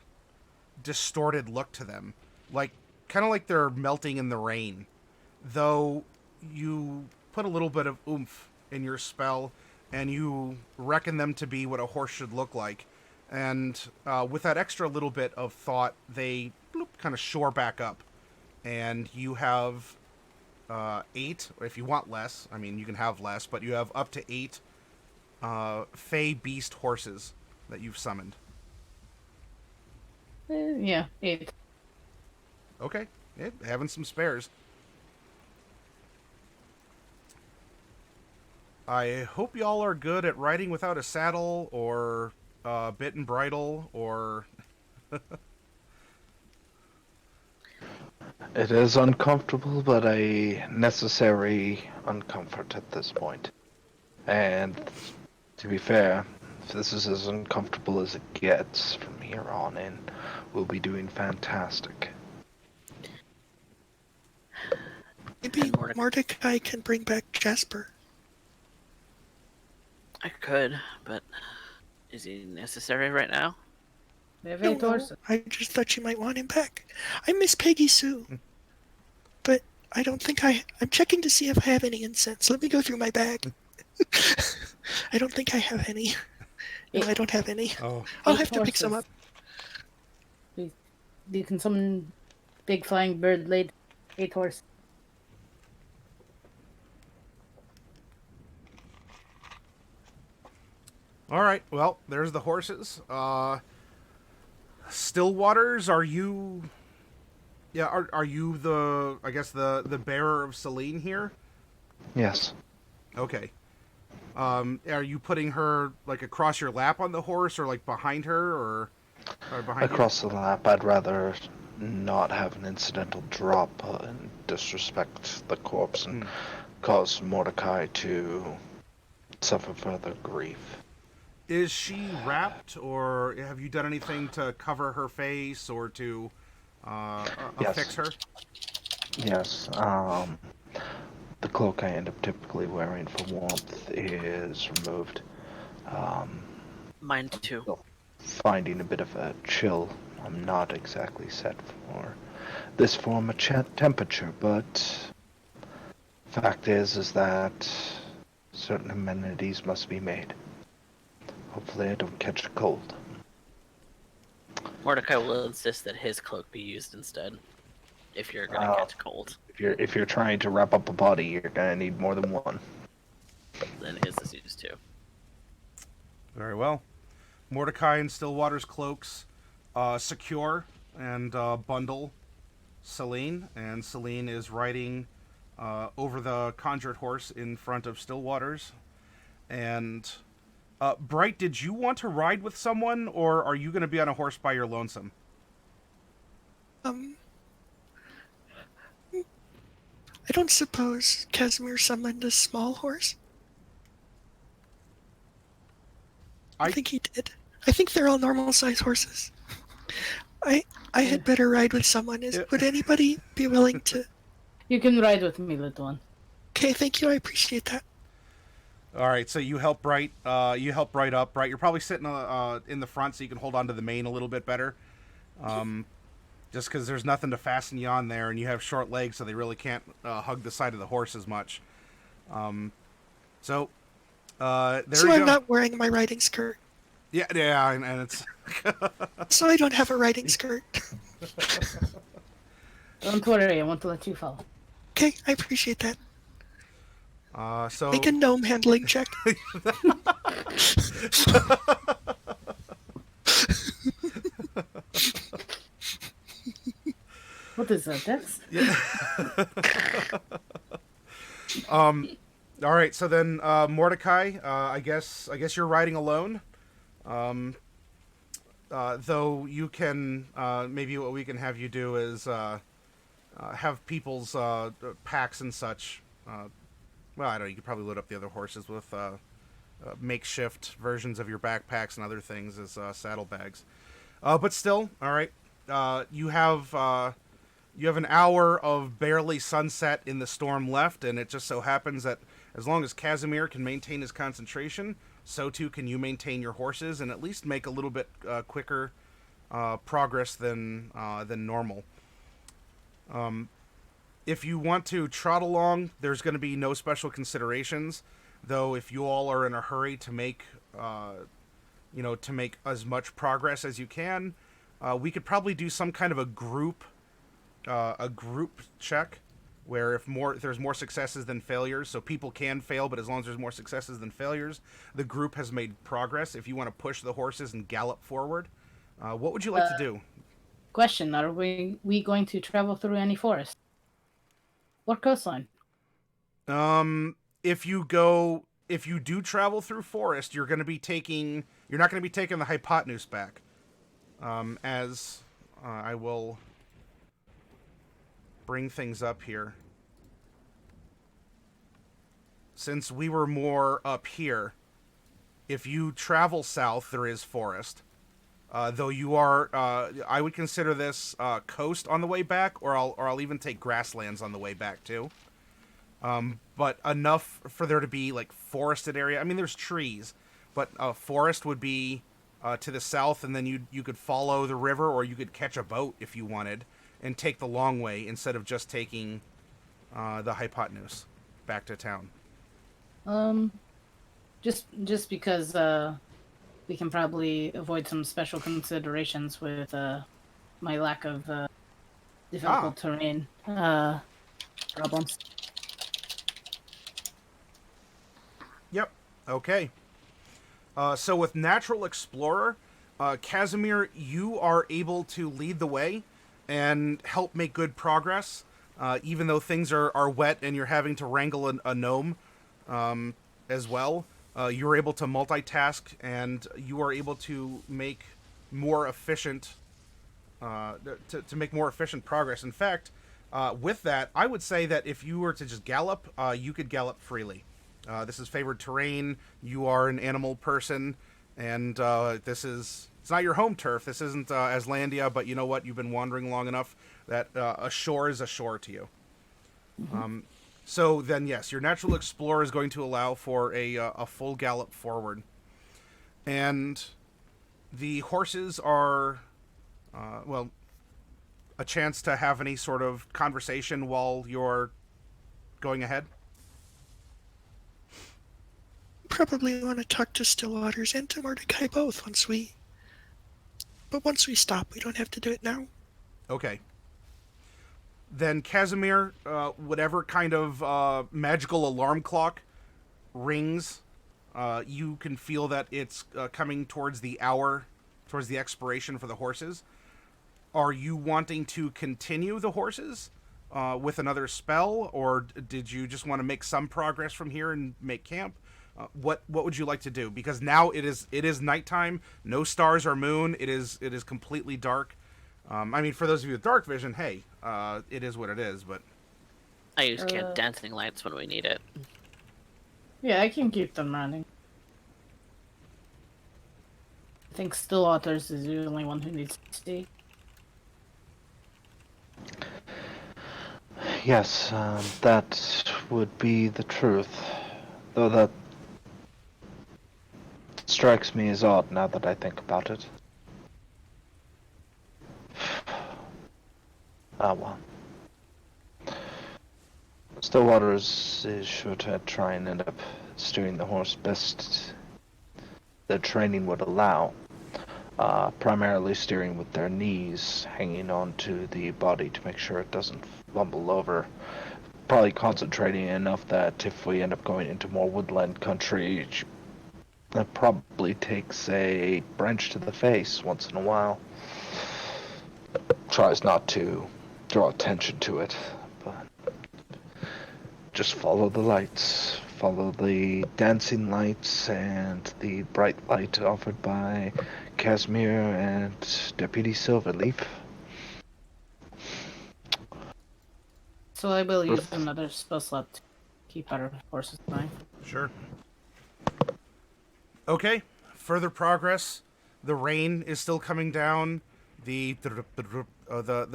distorted look to them, kind of like they're melting in the rain, though you put a little bit of oomph in your spell and you reckon them to be what a horse should look like, and with that extra little bit of thought, they kind of shore back up, and you have 8, or if you want less, I mean you can have less, but you have up to 8 Fey beast horses that you've summoned. Yeah, 8. Okay, having some spares. I hope y'all are good at riding without a saddle, or bit and bridle, or... It is uncomfortable, but a necessary uncomfort at this point. And to be fair, if this is as uncomfortable as it gets from here on in, we'll be doing fantastic. Maybe Mordecai can bring back Jasper. I could, but is he necessary right now? We have No, 8 horses. I just thought you might want him back. I miss Peggy Sue. But I don't think I'm checking to see if I have any incense. Let me go through my bag. I don't think I have any. No, I don't have any. Oh. I'll 8 have to pick some up. horses. You can summon big flying bird laid 8 horse. All right, well, there's the horses. Stillwaters, are you Yeah, are you the, I guess, the bearer of Selene here? Yes. Okay. Are you putting her, like, across your lap on the horse, or, like, behind her, or behind you? Across the lap, I'd rather not have an incidental drop and disrespect the corpse and cause Mordecai to suffer further grief. Is she wrapped, or have you done anything to cover her face or to affix Yes. her? Yes. The cloak I end up typically wearing for warmth is removed. Mine too. Finding a bit of a chill. I'm not exactly set for this form of temperature, but fact is that certain amenities must be made. Hopefully I don't catch a cold. Mordecai will insist that his cloak be used instead, if you're gonna catch cold. If you're trying to wrap up a body, you're gonna need more than one. Then his is used too. Very well. Mordecai and Stillwater's cloaks secure and bundle Selene, and Selene is riding over the conjured horse in front of Stillwater's. And Bright, did you want to ride with someone, or are you going to be on a horse by your lonesome? I don't suppose Casimir summoned a small horse? I think he did. I think they're all normal-sized horses. I had better ride with someone. Would anybody be willing to? You can ride with me, little one. Okay, thank you. I appreciate that. All right, so you help Bright. You help Bright up. Bright, you're probably sitting in the front, so you can hold on to the mane a little bit better. Just because there's nothing to fasten you on there, and you have short legs, so they really can't hug the side of the horse as much. There So you I'm go. not wearing my riding skirt. Yeah, and it's So I don't have a riding skirt. Don't worry, I want to let you follow. Okay, I appreciate that. so. Make a gnome handling check. What is that? Dex? Yeah. All right. So then, Mordecai. I guess you're riding alone. Though you can, maybe what we can have you do is have people's packs and such. Well, I don't know. You could probably load up the other horses with makeshift versions of your backpacks and other things as saddlebags. But still, all right. You have an hour of barely sunset in the storm left, and it just so happens that as long as Casimir can maintain his concentration, so too can you maintain your horses and at least make a little bit quicker progress than normal. If you want to trot along, there's going to be no special considerations. Though, if you all are in a hurry to make, to make as much progress as you can, we could probably do some kind of a group check, where if there's more successes than failures, so people can fail, but as long as there's more successes than failures, the group has made progress. If you want to push the horses and gallop forward, what would you like to do? Question: are we going to travel through any forest? What coastline? If you do travel through forest, you're not going to be taking the hypotenuse back. I will bring things up here. Since we were more up here, if you travel south, there is forest. Though you are, I would consider this coast on the way back, or I'll even take grasslands on the way back too. But enough for there to be like forested area. I mean, there's trees, but forest would be to the south, and then you could follow the river, or you could catch a boat if you wanted and take the long way instead of just taking the hypotenuse back to town. Just because we can probably avoid some special considerations with my lack of difficult terrain problems. Yep. Okay. So with Natural Explorer, Casimir, you are able to lead the way. and help make good progress. Even though things are wet and you're having to wrangle a gnome as well, you're able to multitask and you are able to make more efficient to make more efficient progress. In fact, with that, I would say that if you were to just gallop, you could gallop freely. This is favored terrain. You are an animal person, and it's not your home turf. This isn't Aslandia, but you know what? You've been wandering long enough that a shore is a shore to you. So then, yes, your natural explorer is going to allow for a full gallop forward, and the horses are, well, a chance to have any sort of conversation while you're going ahead. Probably want to talk to Stillwaters and to Mordecai both once we stop. We don't have to do it now. Okay. Then Casimir, whatever kind of magical alarm clock rings, you can feel that it's coming towards the hour, towards the expiration for the horses. Are you wanting to continue the horses with another spell, or did you just want to make some progress from here and make camp? What would you like to do? Because now it is nighttime. No stars or moon. It is completely dark. I mean, for those of you with dark vision, hey, it is what it is. But I use dancing lights when we need it. Yeah, I can keep them running. I think Stillwaters is the only one who needs to stay. Yes, that would be the truth. Though that strikes me as odd now that I think about it. Ah, well. Stillwaters is sure to try and end up steering the horse best the training would allow. Primarily steering with their knees hanging onto the body to make sure it doesn't fumble over. Probably concentrating enough that if we end up going into more woodland country, that probably takes a branch to the face once in a while. Tries not to draw attention to it, but just follow the lights. Follow the dancing lights and the bright light offered by Casimir and Deputy Silverleaf. So I will use another spell slot to keep our horses fine. sure. Okay. Further progress. The rain is still coming down. The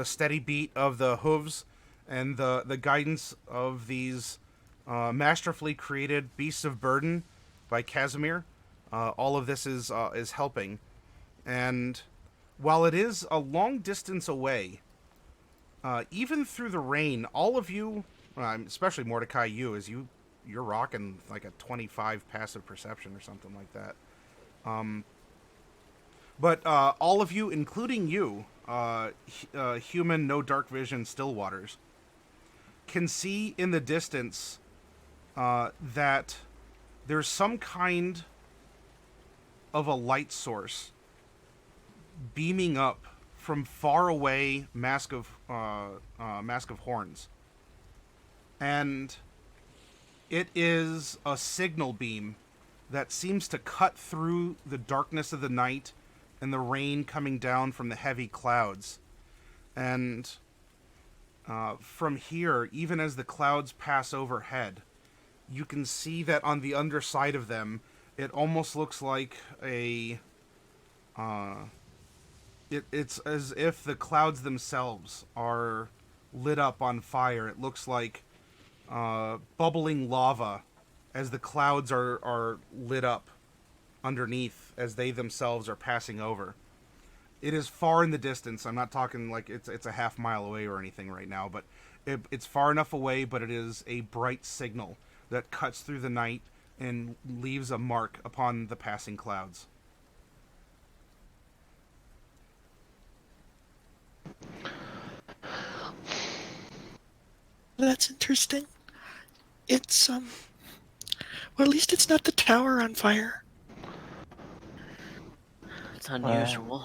steady beat of the hooves and the guidance of these masterfully created beasts of burden by Casimir. All of this is helping, and while it is a long distance away, even through the rain, all of you, especially Mordecai, you're rocking like a 25 passive perception or something like that. But all of you, including you, human, no dark vision, Stillwaters, can see in the distance that there's some kind of a light source beaming up from far away Mask of Horns, and it is a signal beam that seems to cut through the darkness of the night and the rain coming down from the heavy clouds. And from here, even as the clouds pass overhead, you can see that on the underside of them, it almost looks like it's as if the clouds themselves are lit up on fire. It looks like bubbling lava as the clouds are lit up underneath as they themselves are passing over. It is far in the distance. I'm not talking like it's a half mile away or anything right now, but it's far enough away, but it is a bright signal that cuts through the night and leaves a mark upon the passing clouds. That's interesting. It's, well, at least it's not the tower on fire. It's unusual.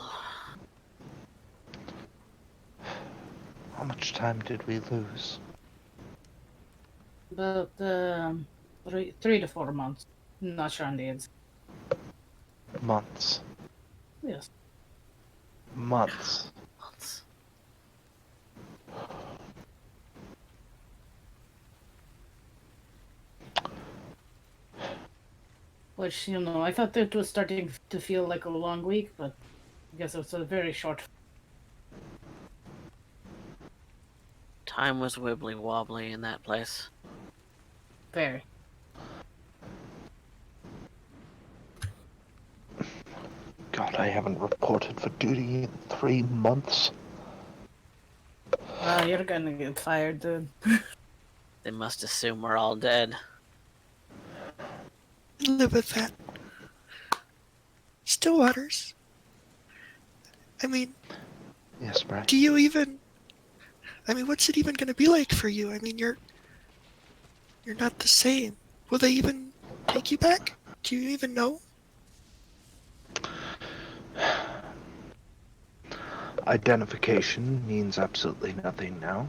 How much time did we lose? About 3 to 4 months. Not sure on the exact. Months. Yes. Months. Which, I thought it was starting to feel like a long week, but I guess it was a very short. Time was wibbly wobbly in that place. Very. God, I haven't reported for duty in 3 months. You're gonna get fired, dude. They must assume we're all dead. Live with that. Stillwaters. I mean, Yes, Bray. do you even... I mean, what's it even going to be like for you? I mean, you're not the same. Will they even take you back? Do you even know? Identification means absolutely nothing now.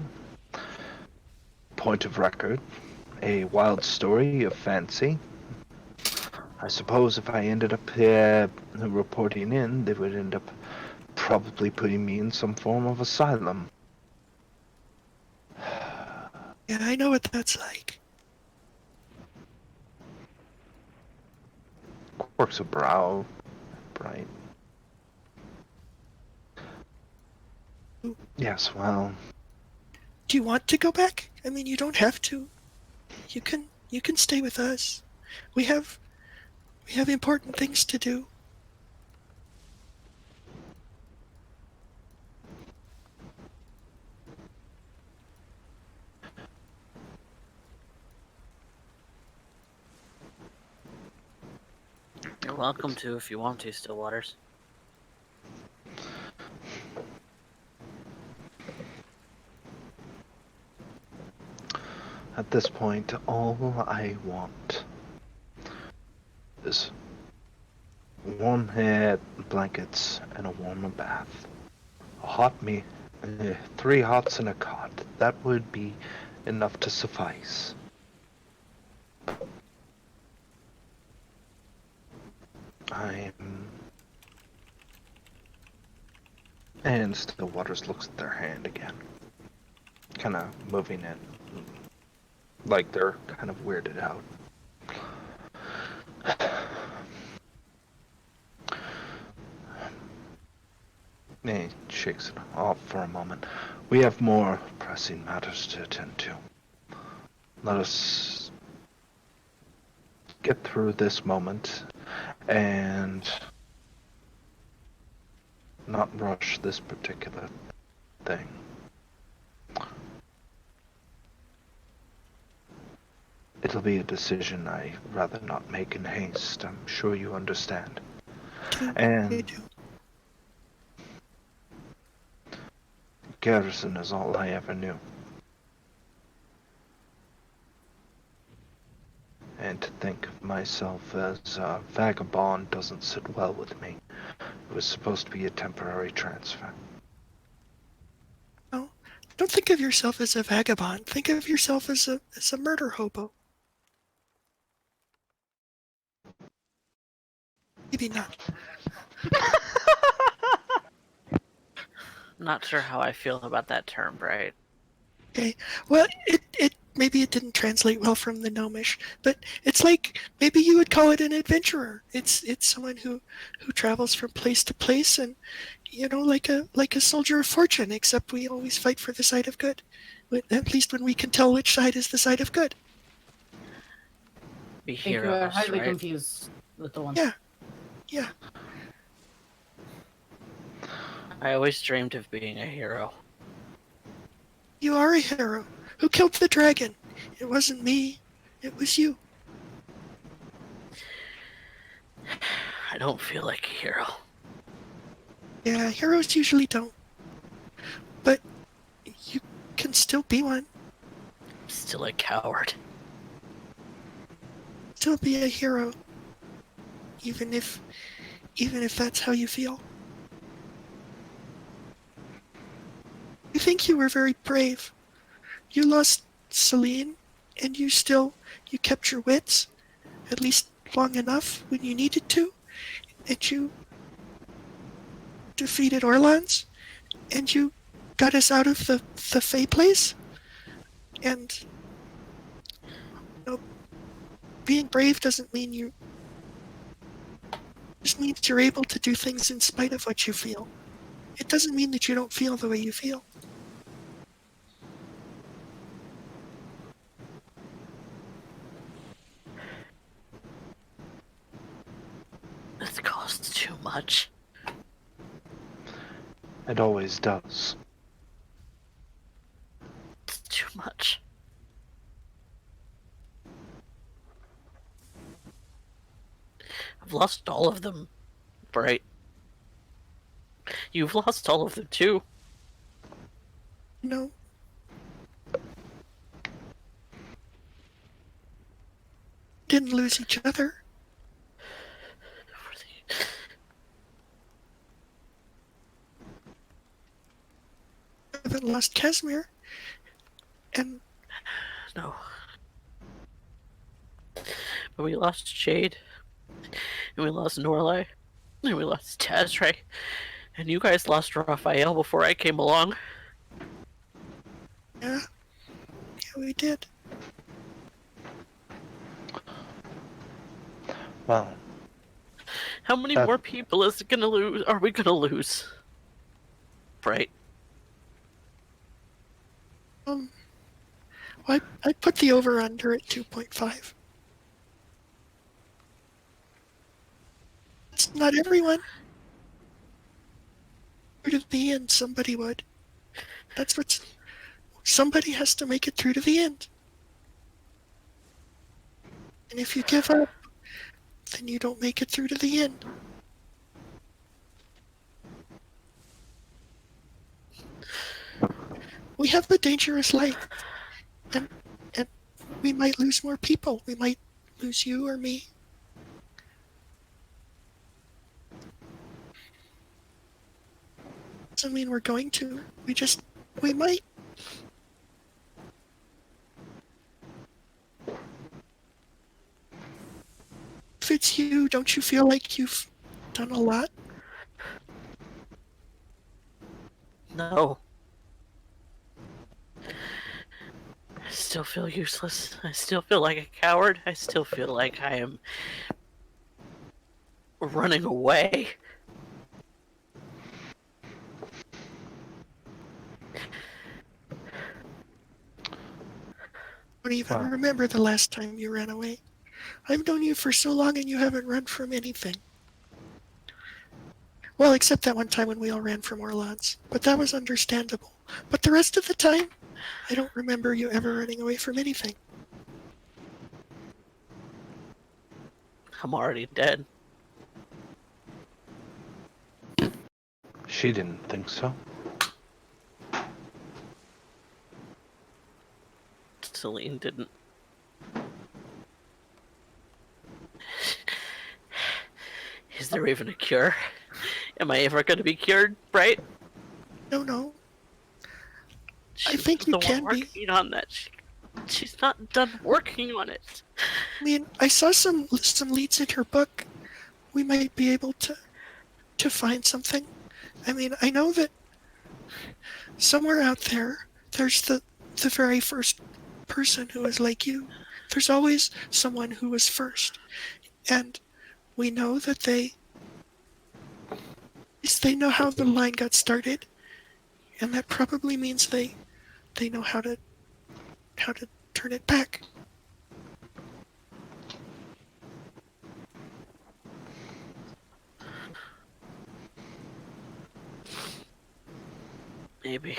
Point of record, a wild story of fancy. I suppose if I ended up reporting in, they would end up probably putting me in some form of asylum. Yeah, I know what that's like. Quirks of brow, bright. Yes, well, Do you want to go back? I mean, you don't have to. You can stay with us. We have important things to do. You're welcome to if you want to, Stillwaters. at this point, all I want is warm head, blankets, and a warmer bath. A hot meal, 3 hots and a cot. That would be enough to suffice. And Stillwaters looks at their hand again. Kind of moving it. Like they're kind of weirded out. He shakes it off for a moment. We have more pressing matters to attend to. Let us get through this moment and not rush this particular thing. It'll be a decision I rather not make in haste. I'm sure you understand. You And do. Garrison is all I ever knew. And to think of myself as a vagabond doesn't sit well with me. It was supposed to be a temporary transfer. No, don't think of yourself as a vagabond. Think of yourself as a murder hobo. Maybe not. Not sure how I feel about that term, right? Okay. Well, it maybe it didn't translate well from the Gnomish, but it's like maybe you would call it an adventurer. It's someone who travels from place to place, and like a soldier of fortune. Except we always fight for the side of good. At least when we can tell which side is the side of good. Be I think you are heroes, highly right? confused with the one. Yeah. Yeah. I always dreamed of being a hero. You are a hero. Who killed the dragon? It wasn't me. It was you. I don't feel like a hero. Yeah, heroes usually don't. But you can still be one. I'm still a coward. Still be a hero. Even if that's how you feel. think you were very brave. You lost Selene, and you kept your wits, at least long enough when you needed to, and you defeated Orlans, and you got us out of the Fey place, and being brave doesn't mean you... It just means you're able to do things in spite of what you feel. It doesn't mean that you don't feel the way you feel. This costs too much. It always does. It's too much. I've lost all of them, right? You've lost all of them too. No. Didn't lose each other. I haven't lost Casimir. And No. But we lost Jade. And we lost Norlai. And we lost Tazray. And you guys lost Raphael before I came along. yeah, we did. Well, How many more people is it gonna lose? Are we gonna lose? Right. I put the over-under at 2.5. It's not everyone. Through to the end, somebody would. That's what's... Somebody has to make it through to the end. And if you give up, then you don't make it through to the end. We have a dangerous life. And we might lose more people. We might lose you or me. Doesn't mean we're going to. We might. If it's you, don't you feel like you've done a lot? No. I still feel useless. I still feel like a coward. I still feel like I am running away. I don't even remember the last time you ran away. I've known you for so long and you haven't run from anything. Well, except that one time when we all ran from Orlans. But that was understandable. But the rest of the time, I don't remember you ever running away from anything. I'm already dead. she didn't think so. Selene didn't. Is there even a cure? Am I ever going to be cured, right? No. She's think you the one can be. working on that. She's not done working on it. I mean, I saw some leads in her book. We might be able to find something. I mean, I know that somewhere out there's the very first person who is like you. There's always someone who was first. And we know that they know how the line got started. And that probably means they know how to turn it back. Maybe.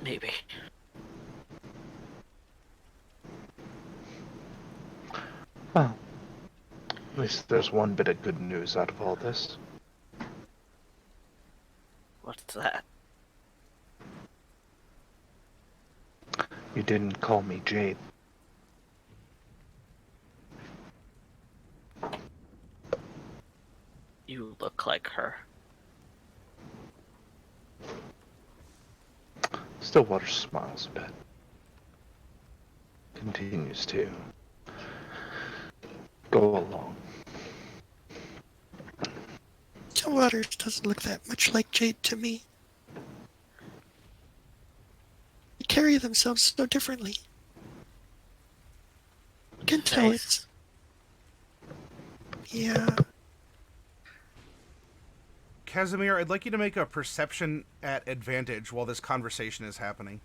Maybe. Well, at least there's one bit of good news out of all this. What's that? You didn't call me Jade. You look like her. Stillwater smiles a bit. Continues to go along. Stillwater doesn't look that much like Jade to me. They carry themselves so differently. You can tell Nice. Yeah. Casimir, I'd like you to make a perception at advantage while this conversation is happening.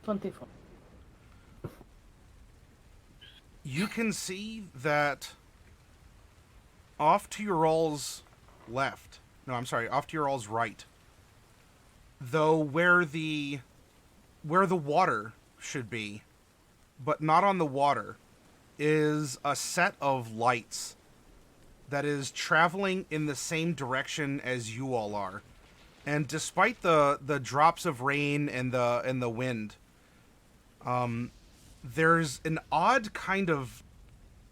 $24. You can see that off to your all's left. No, I'm sorry, off to your all's right. Though where the water should be, but not on the water, is a set of lights that is traveling in the same direction as you all are. And despite the drops of rain and the wind, there's an odd kind of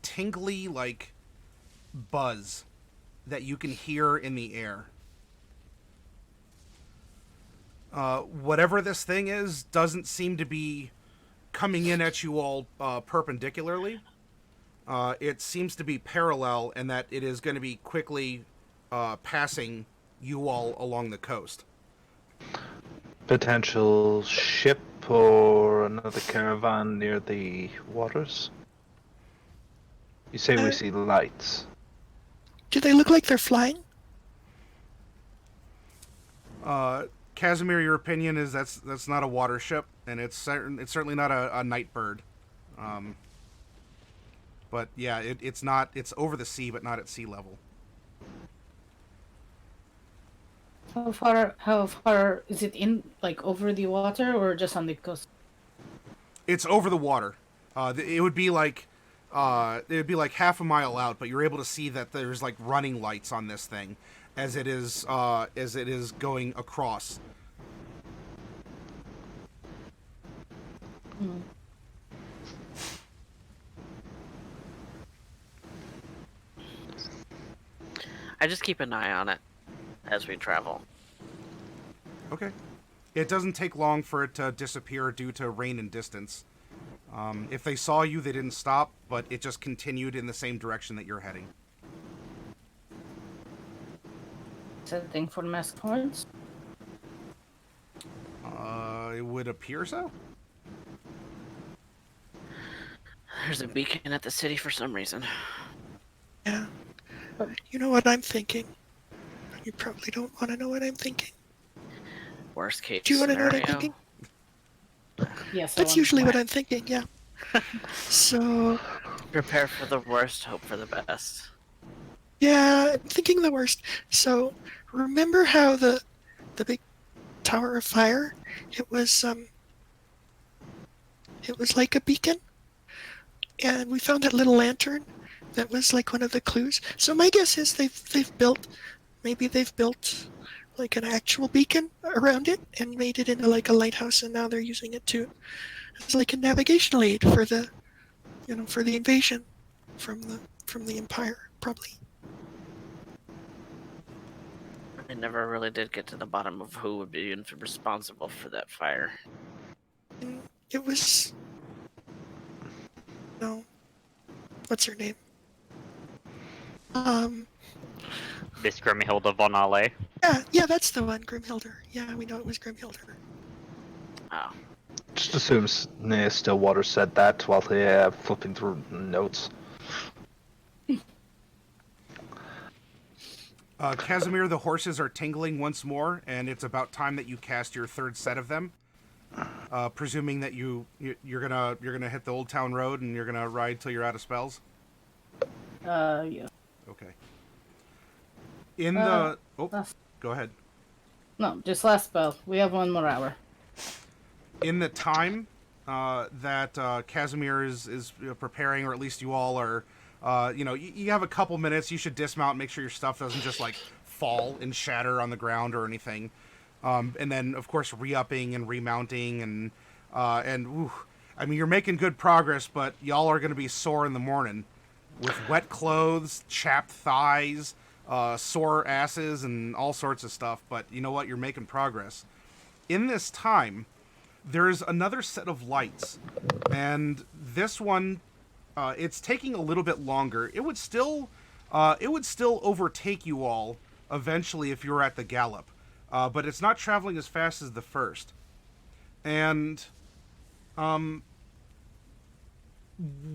tingly, like, buzz that you can hear in the air. Whatever this thing is doesn't seem to be coming in at you all perpendicularly. It seems to be parallel, and that it is going to be quickly passing you all along the coast. Potential ship or another caravan near the waters? You say we see lights. Do they look like they're flying? Casimir, your opinion is that's not a water ship, and it's certainly not a night bird. But yeah, it's not. It's over the sea, but not at sea level. How far is it in, like, over the water or just on the coast? It's over the water. It would be like half a mile out, but you're able to see that there's like running lights on this thing as it is going across. Hmm. I just keep an eye on it as we travel. Okay. It doesn't take long for it to disappear due to rain and distance. If they saw you, they didn't stop, but it just continued in the same direction that you're heading. Setting for masked horns? It would appear so. There's a beacon at the city for some reason. Yeah. You know what I'm thinking? You probably don't want to know what I'm thinking. Worst case Do you want to know what I'm scenario. thinking? Yes. That's usually what I'm thinking, yeah. So, Prepare for the worst, hope for the best. yeah, I'm thinking the worst. So, remember how the big tower of fire, it was like a beacon? And we found that little lantern that was like one of the clues. So my guess is they've built like an actual beacon around it and made it into like a lighthouse, and now they're using it as like a navigational aid for the invasion from the Empire, probably. I never really did get to the bottom of who would be responsible for that fire. And it was no, what's her name? Miss Grimhilda von Ale. Yeah, that's the one, Grimhilder. Yeah, we know it was Grimhilder. Oh. Just assumes Stillwater said that while flipping through notes. Casimir, the horses are tingling once more, and it's about time that you cast your third set of them. Presuming that you're gonna hit the Old Town Road and you're gonna ride till you're out of spells. Yeah. Okay. Go ahead. No, just last spell. We have 1 more hour. In the time that Casimir is preparing, or at least you all are, you have a couple minutes. You should dismount, make sure your stuff doesn't just like fall and shatter on the ground or anything. And then, of course, re-upping and remounting and I mean, you're making good progress, but y'all are going to be sore in the morning with wet clothes, chapped thighs, sore asses and all sorts of stuff. But you know what? You're making progress. In this time, there's another set of lights, and this one, it's taking a little bit longer. It would still overtake you all eventually if you were at the gallop, but it's not traveling as fast as the first. And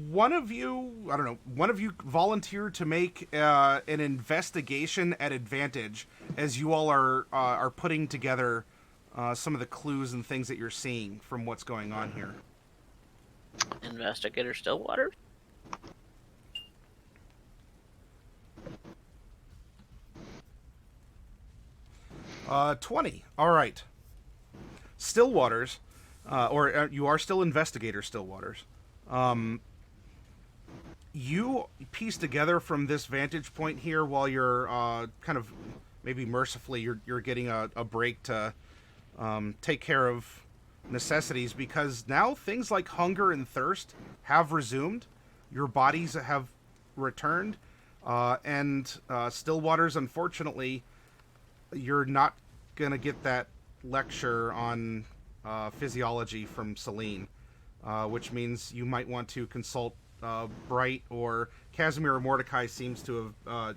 one of you volunteered to make an investigation at advantage as you all are putting together some of the clues and things that you're seeing from what's going on here. Investigator Stillwater? Uh, 20. All right. Stillwaters, you are still investigator Stillwaters. You piece together from this vantage point here while you're kind of maybe mercifully you're getting a break to take care of necessities, because now things like hunger and thirst have resumed. Your bodies have returned, and Stillwaters, unfortunately, you're not gonna get that lecture on physiology from Selene, which means you might want to consult Bright, or Casimir or Mordecai seems to have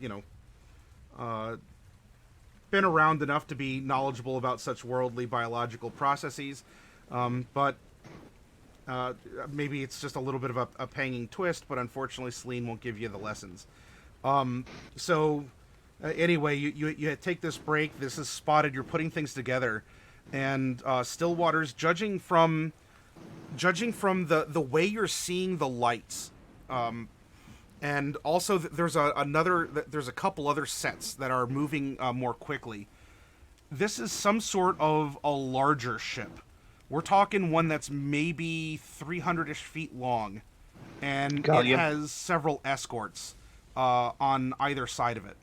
been around enough to be knowledgeable about such worldly biological processes, but maybe it's just a little bit of a panging twist, but unfortunately Selene won't give you the lessons. Anyway, you take this break. This is spotted. You're putting things together, and Stillwater's judging from the way you're seeing the lights, and also there's a couple other sets that are moving more quickly. This is some sort of a larger ship. We're talking one that's maybe 300-ish feet long, and it has several escorts on either side of it.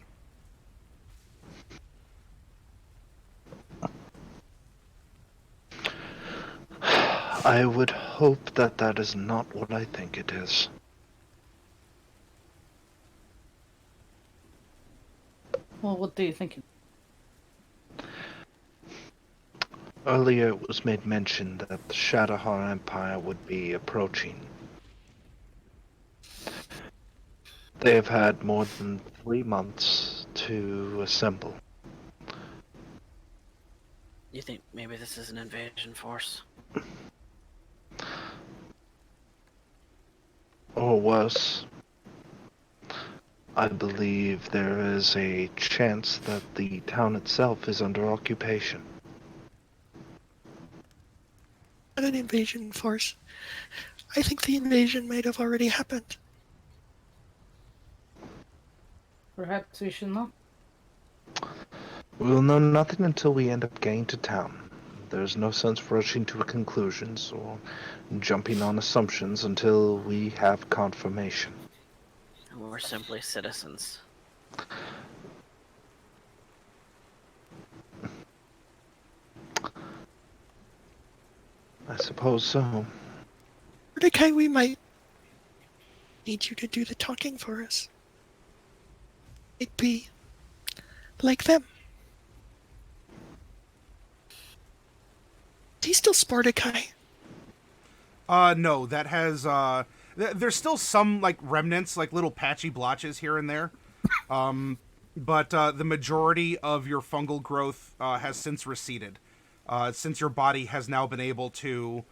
I would hope that that is not what I think it is. Well, what do you think? Earlier it was made mention that the Shadowheart Empire would be approaching. They have had more than 3 months to assemble. You think maybe this is an invasion force? Or worse, I believe there is a chance that the town itself is under occupation. Not an invasion force. I think the invasion might have already happened. Perhaps we should not. We'll know nothing until we end up getting to town. There's no sense rushing to conclusions or jumping on assumptions until we have confirmation. We're simply citizens. I suppose so. Mordecai, we might need you to do the talking for us. It'd be like them. Is he still Spartacai? No, that has there's still some like remnants, like little patchy blotches here and there. But the majority of your fungal growth has since receded. Since your body has now been able to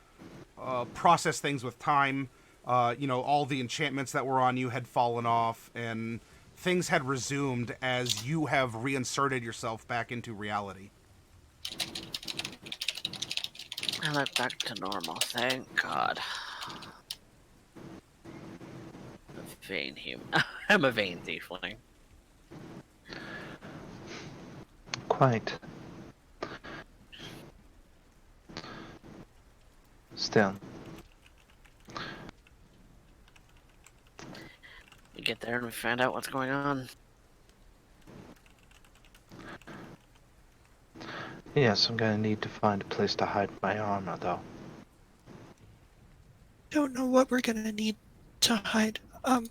process things with time, all the enchantments that were on you had fallen off, and things had resumed as you have reinserted yourself back into reality. I look back to normal, thank God. A vain human. I'm a vain tiefling. Quite. Still. We get there and we find out what's going on. Yes, I'm gonna need to find a place to hide my armor, though. Don't know what we're gonna need to hide. All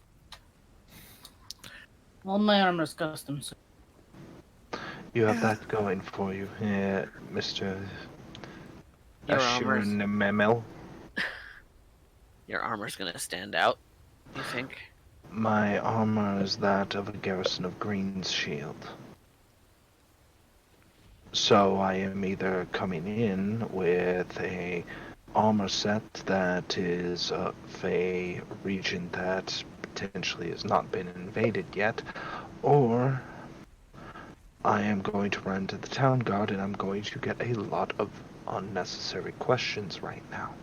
my armor's custom. So You have Yeah. that going for you, Mr. Your armor's Ashur. your armor's gonna stand out, you think? My armor is that of a garrison of Green's Shield. So I am either coming in with a armor set that is of a region that potentially has not been invaded yet, or I am going to run to the town guard and I'm going to get a lot of unnecessary questions right now.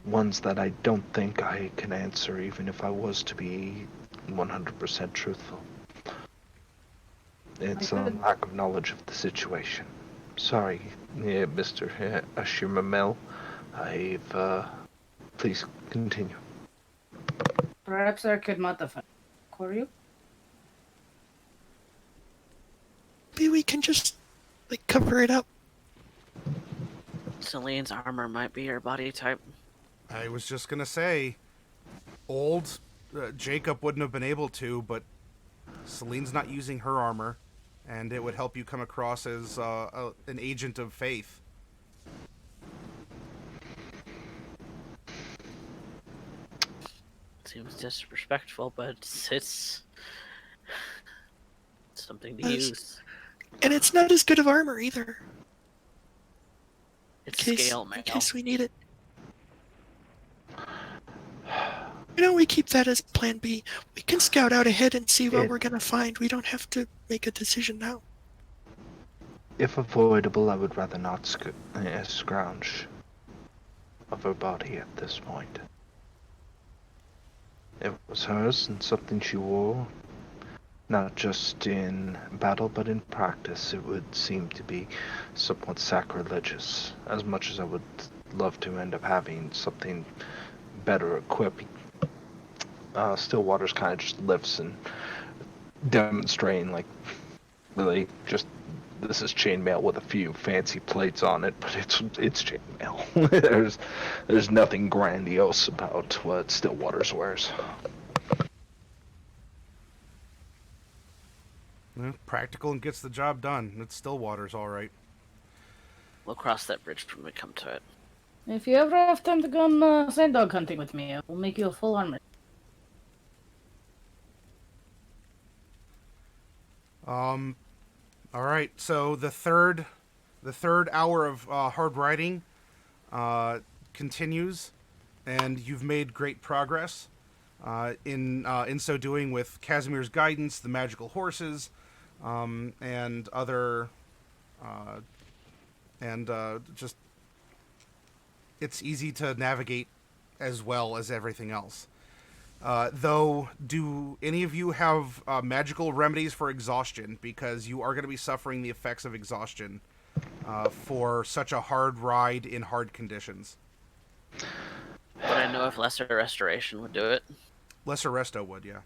Ones that I don't think I can answer even if I was to be 100% truthful. It's a lack of knowledge of the situation. Sorry, Mr. Ashur. Please continue. Perhaps I could modify for you. Maybe we can just like cover it up. Selene's armor might be your body type. I was just gonna say, old Jacob wouldn't have been able to, but Selene's not using her armor, and it would help you come across as an agent of faith. Seems disrespectful, but it's something to Yes. use. And it's not as good of armor either. It's In scale mail. case we need it. We keep that as plan B. We can scout out ahead and see what we're gonna find. We don't have to make a decision now. If avoidable, I would rather not scrounge of her body at this point. It was hers and something she wore, not just in battle but in practice. It would seem to be somewhat sacrilegious. As much as I would love to end up having something better equipped, Stillwater's kind of just lifts and demonstrating, like, really just, this is chainmail with a few fancy plates on it, but it's chainmail. there's nothing grandiose about what Stillwater's wears. Yeah, practical and gets the job done. It's Stillwater's all right. We'll cross that bridge when we come to it. If you ever have time to go on sand dog hunting with me, I will make you a full armor. All right. So the third hour of hard riding continues, and you've made great progress. In so doing, with Casimir's guidance, the magical horses, and other, just it's easy to navigate as well as everything else. Though, do any of you have magical remedies for exhaustion? Because you are going to be suffering the effects of exhaustion for such a hard ride in hard conditions. Would I know if lesser restoration would do it? Lesser resto would, yeah.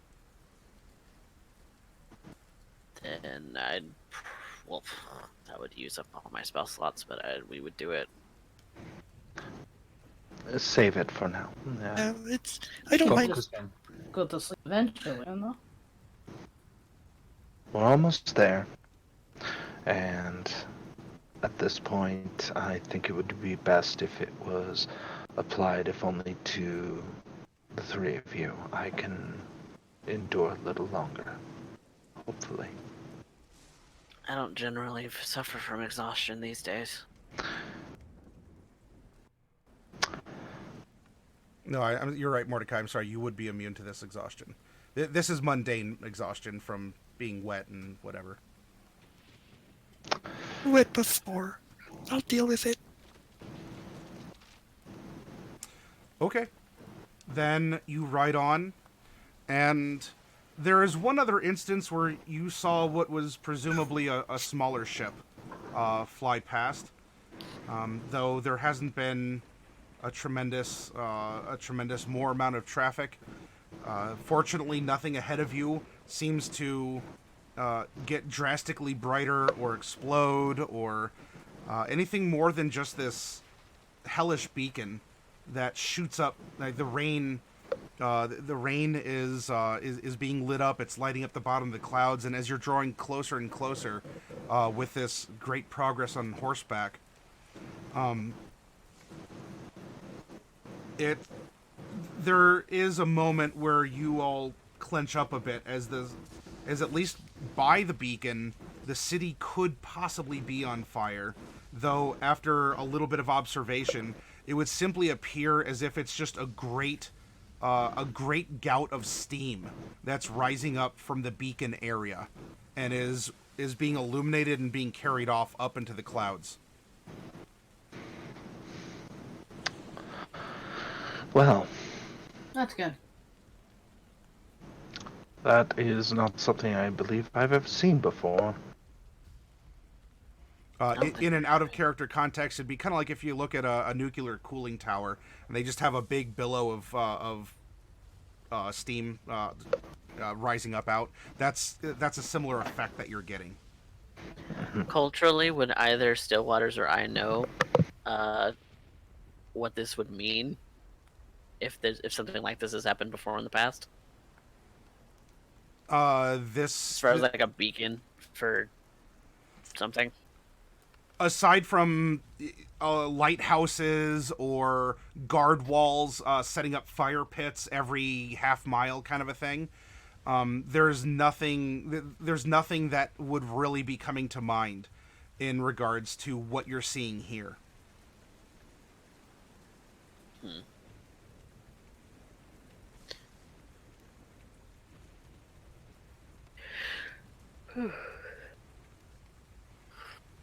Then that would use up all my spell slots, but we would do it. Save it for now. Yeah. I don't mind. Focus on. Go to sleep eventually, you know? We're almost there. And at this point, I think it would be best if it was applied, if only to the three of you. I can endure a little longer. Hopefully. I don't generally suffer from exhaustion these days. No, you're right, Mordecai. I'm sorry. You would be immune to this exhaustion. This is mundane exhaustion from being wet and whatever. Wet before. I'll deal with it. Okay. Then you ride on, and there is one other instance where you saw what was presumably a smaller ship fly past, though there hasn't been a tremendous more amount of traffic. Fortunately, nothing ahead of you seems to get drastically brighter or explode or anything more than just this hellish beacon that shoots up. Like the rain The rain is being lit up. It's lighting up the bottom of the clouds, and as you're drawing closer and closer, with this great progress on horseback, it there is a moment where you all clench up a bit as at least by the beacon, the city could possibly be on fire. Though after a little bit of observation, it would simply appear as if it's just a great gout of steam that's rising up from the beacon area, and is being illuminated and being carried off up into the clouds. Well, That's good. that is not something I believe I've ever seen before. In an out-of-character context, it'd be kind of like if you look at a nuclear cooling tower, and they just have a big billow of steam rising up out. That's a similar effect that you're getting. Culturally, would either Stillwaters or I know what this would mean if something like this has happened before in the past? This, As far as like a beacon for something. aside from lighthouses or guard walls setting up fire pits every half mile, kind of a thing, there's nothing that would really be coming to mind in regards to what you're seeing here.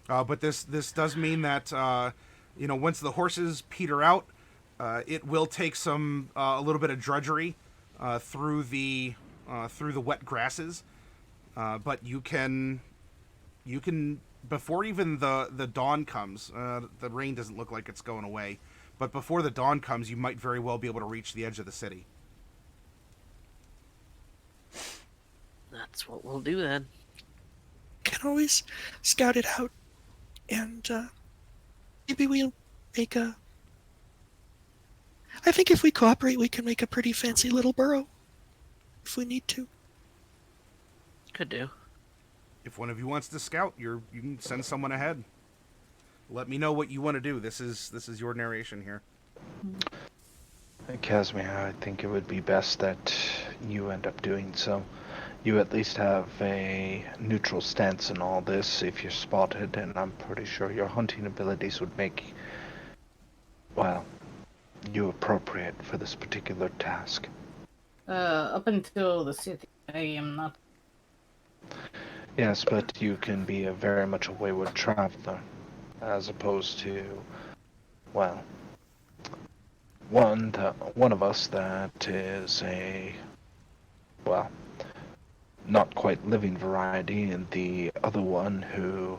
But this does mean that once the horses peter out, it will take a little bit of drudgery through the wet grasses. But you can before even the dawn comes. The rain doesn't look like it's going away, but before the dawn comes, you might very well be able to reach the edge of the city. That's what we'll do then. Can always scout it out, and maybe we'll make a. I think if we cooperate, we can make a pretty fancy little burrow. If we need to. Could do. If one of you wants to scout, you can send someone ahead. Let me know what you want to do. This is your narration here. Casimir, I think it would be best that you end up doing so. You at least have a neutral stance in all this if you're spotted, and I'm pretty sure your hunting abilities would make, well, you appropriate for this particular task. Up until the city, I am not. Yes, but you can be very much a wayward traveler, as opposed to, well, one of us that is well, not quite living variety, and the other one who,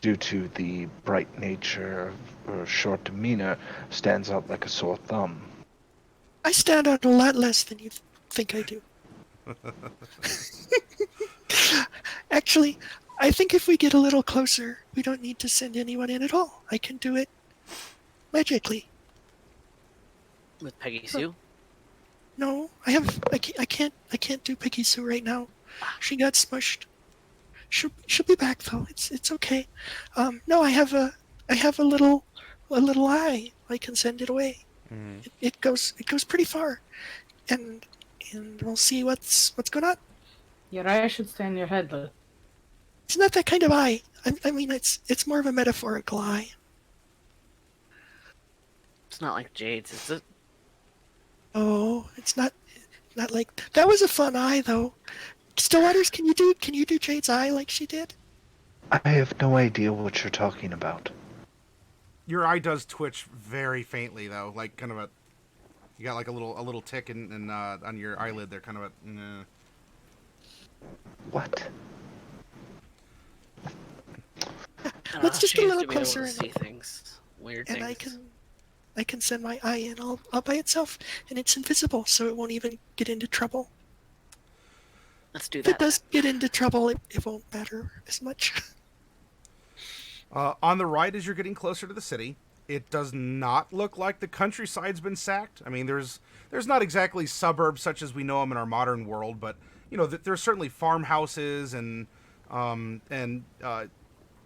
due to the bright nature or short demeanor, stands out like a sore thumb. I stand out a lot less than you think I do. Actually, I think if we get a little closer, we don't need to send anyone in at all. I can do it magically. With Peggy Sue? No, I can't do Piggy Sue right now. She got smushed. She'll be back though. It's okay. No, I have a little eye. I can send it away. Mm. It goes pretty far, and we'll see what's going on. Your eye should stay in your head, though. It's not that kind of eye. I mean, it's more of a metaphorical eye. It's not like Jade's, is it? Oh, it's not like that. Was a fun eye though. Stillwaters, can you do Jade's eye like she did? I have no idea what you're talking about. Your eye does twitch very faintly, though, like kind of you got like a little tick in on your eyelid there, kind of a. What? Let's just get a little closer and see things, weird and things. I can send my eye in all by itself, and it's invisible, so it won't even get into trouble. Let's do If it that. does get into trouble, it won't matter as much. On the right, as you're getting closer to the city, it does not look like the countryside's been sacked. I mean, there's not exactly suburbs such as we know them in our modern world, but there's certainly farmhouses and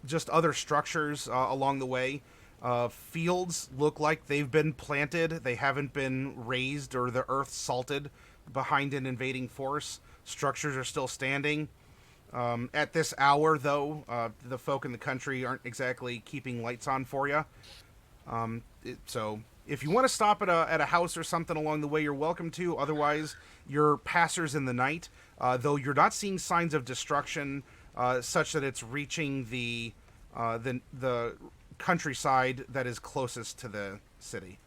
just other structures along the way. Fields look like they've been planted. They haven't been raised or the earth salted behind an invading force. Structures are still standing. At this hour, though, the folk in the country aren't exactly keeping lights on for you. So if you want to stop at a house or something along the way, you're welcome to. Otherwise, you're passers in the night. Though you're not seeing signs of destruction such that it's reaching the countryside that is closest to the city.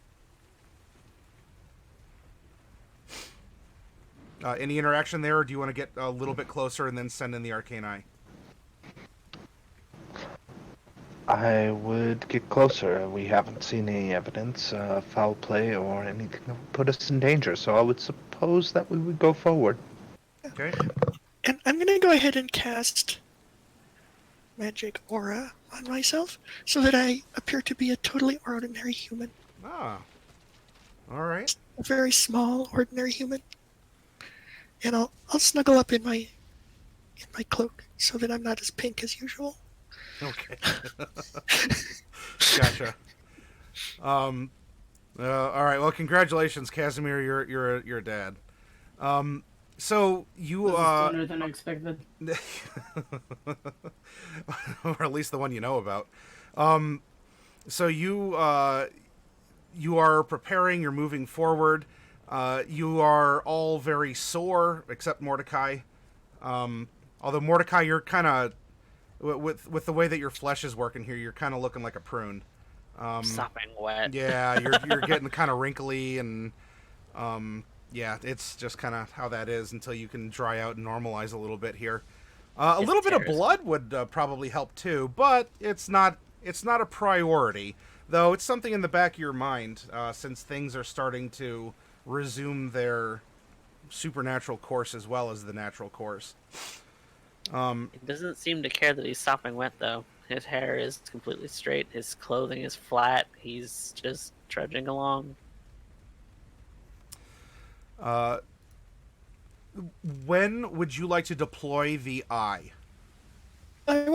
Any interaction there, or do you want to get a little bit closer and then send in the arcane eye? I would get closer. We haven't seen any evidence of foul play or anything that would put us in danger, so I would suppose that we would go forward. Okay. And I'm gonna go ahead and cast magic aura on myself so that I appear to be a totally ordinary human. Ah. All right. A very small, ordinary human. And I'll snuggle up in my cloak so that I'm not as pink as usual. Okay. Gotcha. All right. Well, congratulations, Casimir. You're a dad. So you This is sooner than expected. or at least the one you know about. So you are preparing. You're moving forward. You are all very sore, except Mordecai. Although Mordecai, you're kind of with the way that your flesh is working here, you're kind of looking like a prune. Sopping wet. Yeah, you're getting kind of wrinkly, and yeah, it's just kind of how that is until you can dry out and normalize a little bit here. A little bit of blood would probably help too, but it's not a priority. Though it's something in the back of your mind, since things are starting to resume their supernatural course as well as the natural course. He doesn't seem to care that he's sopping wet, though. His hair is completely straight. His clothing is flat. He's just trudging along. When would you like to deploy the eye? I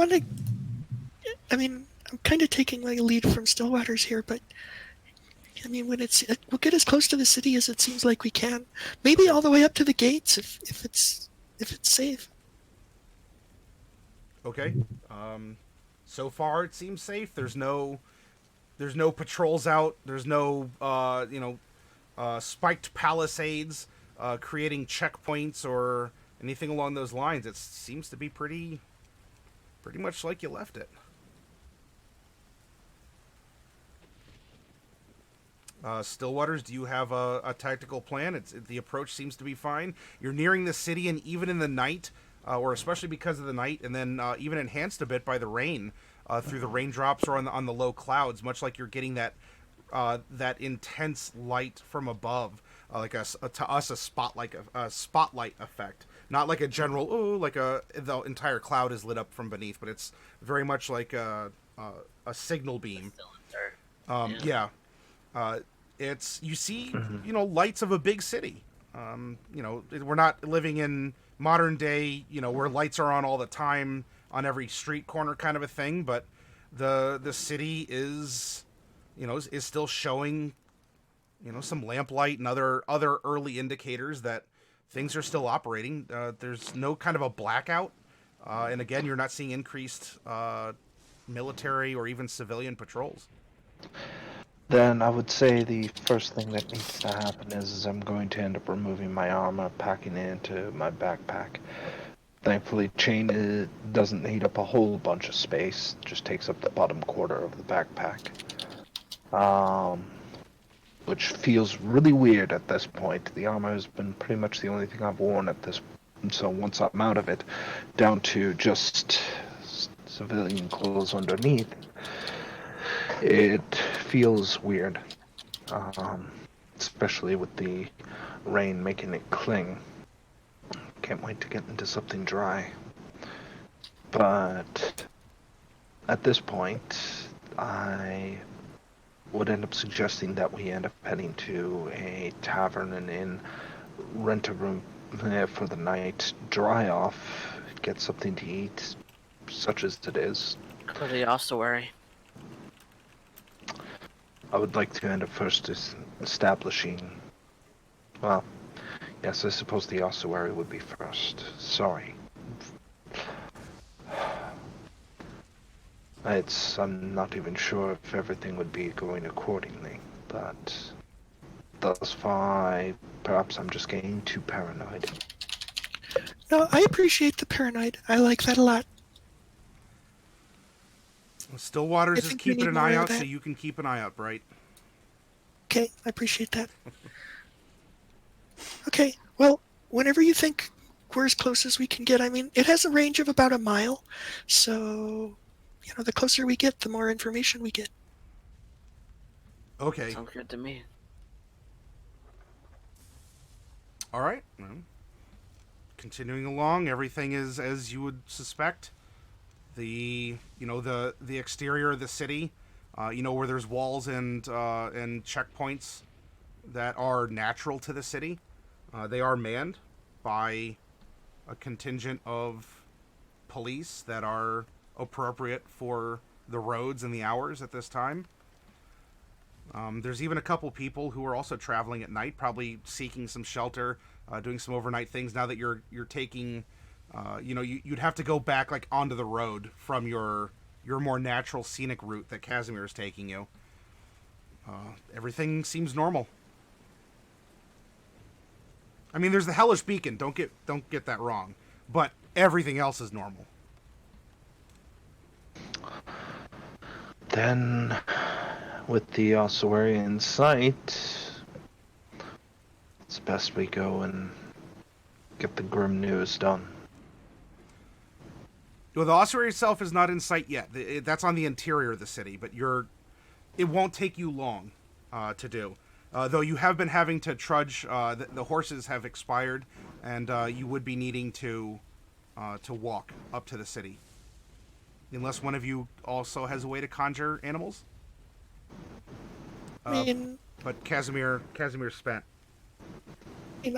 mean, I'm kind of taking my lead from Stillwaters here, but I mean, we'll get as close to the city as it seems like we can. Maybe all the way up to the gates if it's safe. Okay. So far it seems safe. There's no patrols out. There's no spiked palisades creating checkpoints or anything along those lines. It seems to be pretty much like you left it. Stillwaters, do you have a tactical plan? The approach seems to be fine. You're nearing the city, and even in the night, or especially because of the night, and then even enhanced a bit by the rain, through the raindrops or on the low clouds, much like you're getting that intense light from above, to us a spotlight effect, not like a general the entire cloud is lit up from beneath, but it's very much like a signal beam. Yeah. It's you see, lights of a big city. We're not living in modern day, where lights are on all the time on every street corner kind of a thing, but the city is still showing, some lamplight and other early indicators that things are still operating. There's no kind of a blackout, and again, you're not seeing increased military or even civilian patrols. Then I would say the first thing that needs to happen is I'm going to end up removing my armor, packing it into my backpack. Thankfully, chain doesn't eat up a whole bunch of space, just takes up the bottom quarter of the backpack. Which feels really weird at this point. The armor has been pretty much the only thing I've worn at this point, so once I'm out of it, down to just civilian clothes underneath, it feels weird, especially with the rain making it cling. Can't wait to get into something dry. But at this point, I would end up suggesting that we end up heading to a tavern and inn, rent a room for the night, dry off, get something to eat, such as it is. For the ossuary. I would like to end up first establishing. Well, yes, I suppose the ossuary would be first. Sorry. I'm not even sure if everything would be going accordingly, but thus far, perhaps I'm just getting too paranoid. No, I appreciate the paranoid. I like that a lot. Stillwater's I is think we keeping need an more eye of out, so that. you can keep an eye out, Bright. Okay, I appreciate that. Okay, well, whenever you think we're as close as we can get, I mean, it has a range of about a mile, so, the closer we get, the more information we get. Okay. Sounds good to me. All right. Well, continuing along, everything is as you would suspect. The exterior of the city, where there's walls and checkpoints that are natural to the city. They are manned by a contingent of police that are appropriate for the roads and the hours at this time. There's even a couple people who are also traveling at night, probably seeking some shelter, doing some overnight things. Now that you're taking, you'd have to go back like onto the road from your more natural scenic route that Casimir is taking you. Everything seems normal. I mean, there's the hellish beacon. Don't get that wrong, but everything else is normal. Then, with the ossuary in sight, it's best we go and get the grim news done. Well, the ossuary itself is not in sight yet. That's on the interior of the city, but it won't take you long to do. Though you have been having to trudge, the horses have expired, and you would be needing to walk up to the city. Unless one of you also has a way to conjure animals. I mean, But Casimir's spent.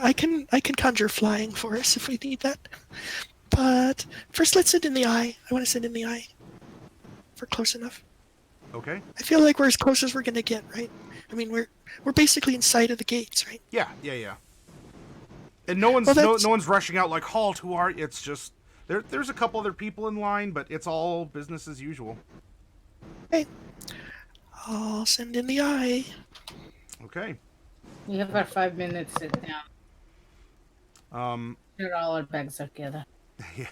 I can conjure flying for us if we need that. But first, let's send in the eye. I want to send in the eye. If we're close enough. Okay. I feel like we're as close as we're gonna get, right? I mean, we're basically in sight of the gates, right? Yeah. And no one's no one's rushing out like halt. Who are? It's just there's a couple other people in line, but it's all business as usual. Okay. I'll send in the eye. Okay. We have our 5 minutes. Sit down. Get all our bags together. Yeah.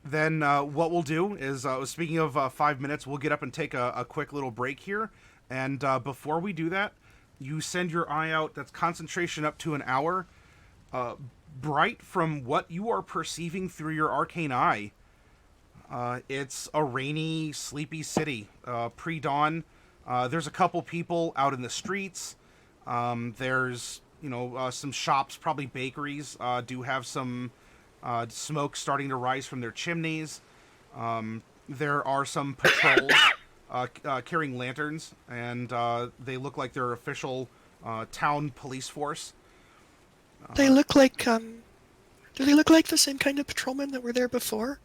Then what we'll do is, speaking of 5 minutes, we'll get up and take a quick little break here. And before we do that, you send your eye out. That's concentration up to an hour. Bright, from what you are perceiving through your arcane eye, it's a rainy, sleepy city. Pre-dawn. There's a couple people out in the streets. There's some shops, probably bakeries, do have some smoke starting to rise from their chimneys. There are some patrols carrying lanterns, and they look like they're official town police force. They look like do they look like the same kind of patrolmen that were there before?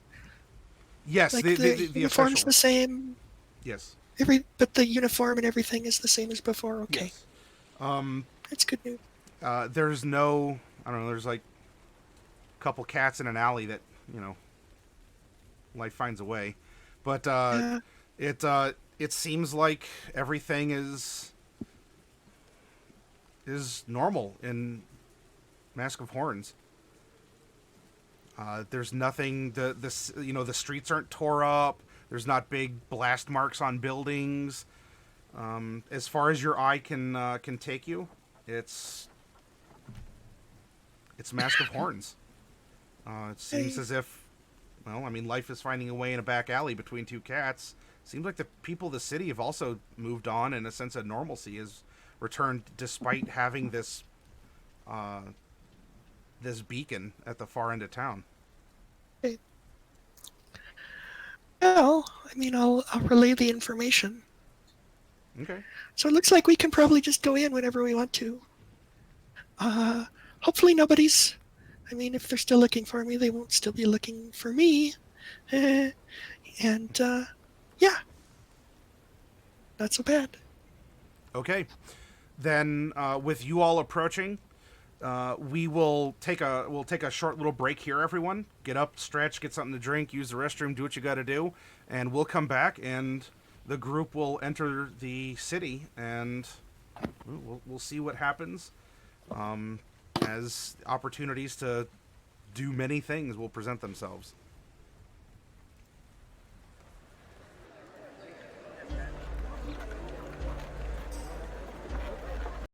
Yes, Like the uniform's official. the same. Yes. But the uniform and everything is the same as before. Okay, Yes. that's good news. There's no, I don't know. There's like a couple cats in an alley that life finds a way, but Yeah. it seems like everything is normal in Mask of Horns. There's nothing. The streets aren't tore up. There's not big blast marks on buildings. As far as your eye can take you, it's Mask of Horns. It seems as if, well, I mean, life is finding a way in a back alley between two cats. Seems like the people of the city have also moved on, and a sense of normalcy has returned despite having this beacon at the far end of town. Well, I mean, I'll relay the information. Okay. So it looks like we can probably just go in whenever we want to. Hopefully nobody's. I mean, if they're still looking for me, they won't still be looking for me. And yeah, not so bad. Okay. Then, with you all approaching, we'll take a short little break here. Everyone, get up, stretch, get something to drink, use the restroom, do what you got to do, and we'll come back and the group will enter the city and we'll see what happens. As opportunities to do many things will present themselves.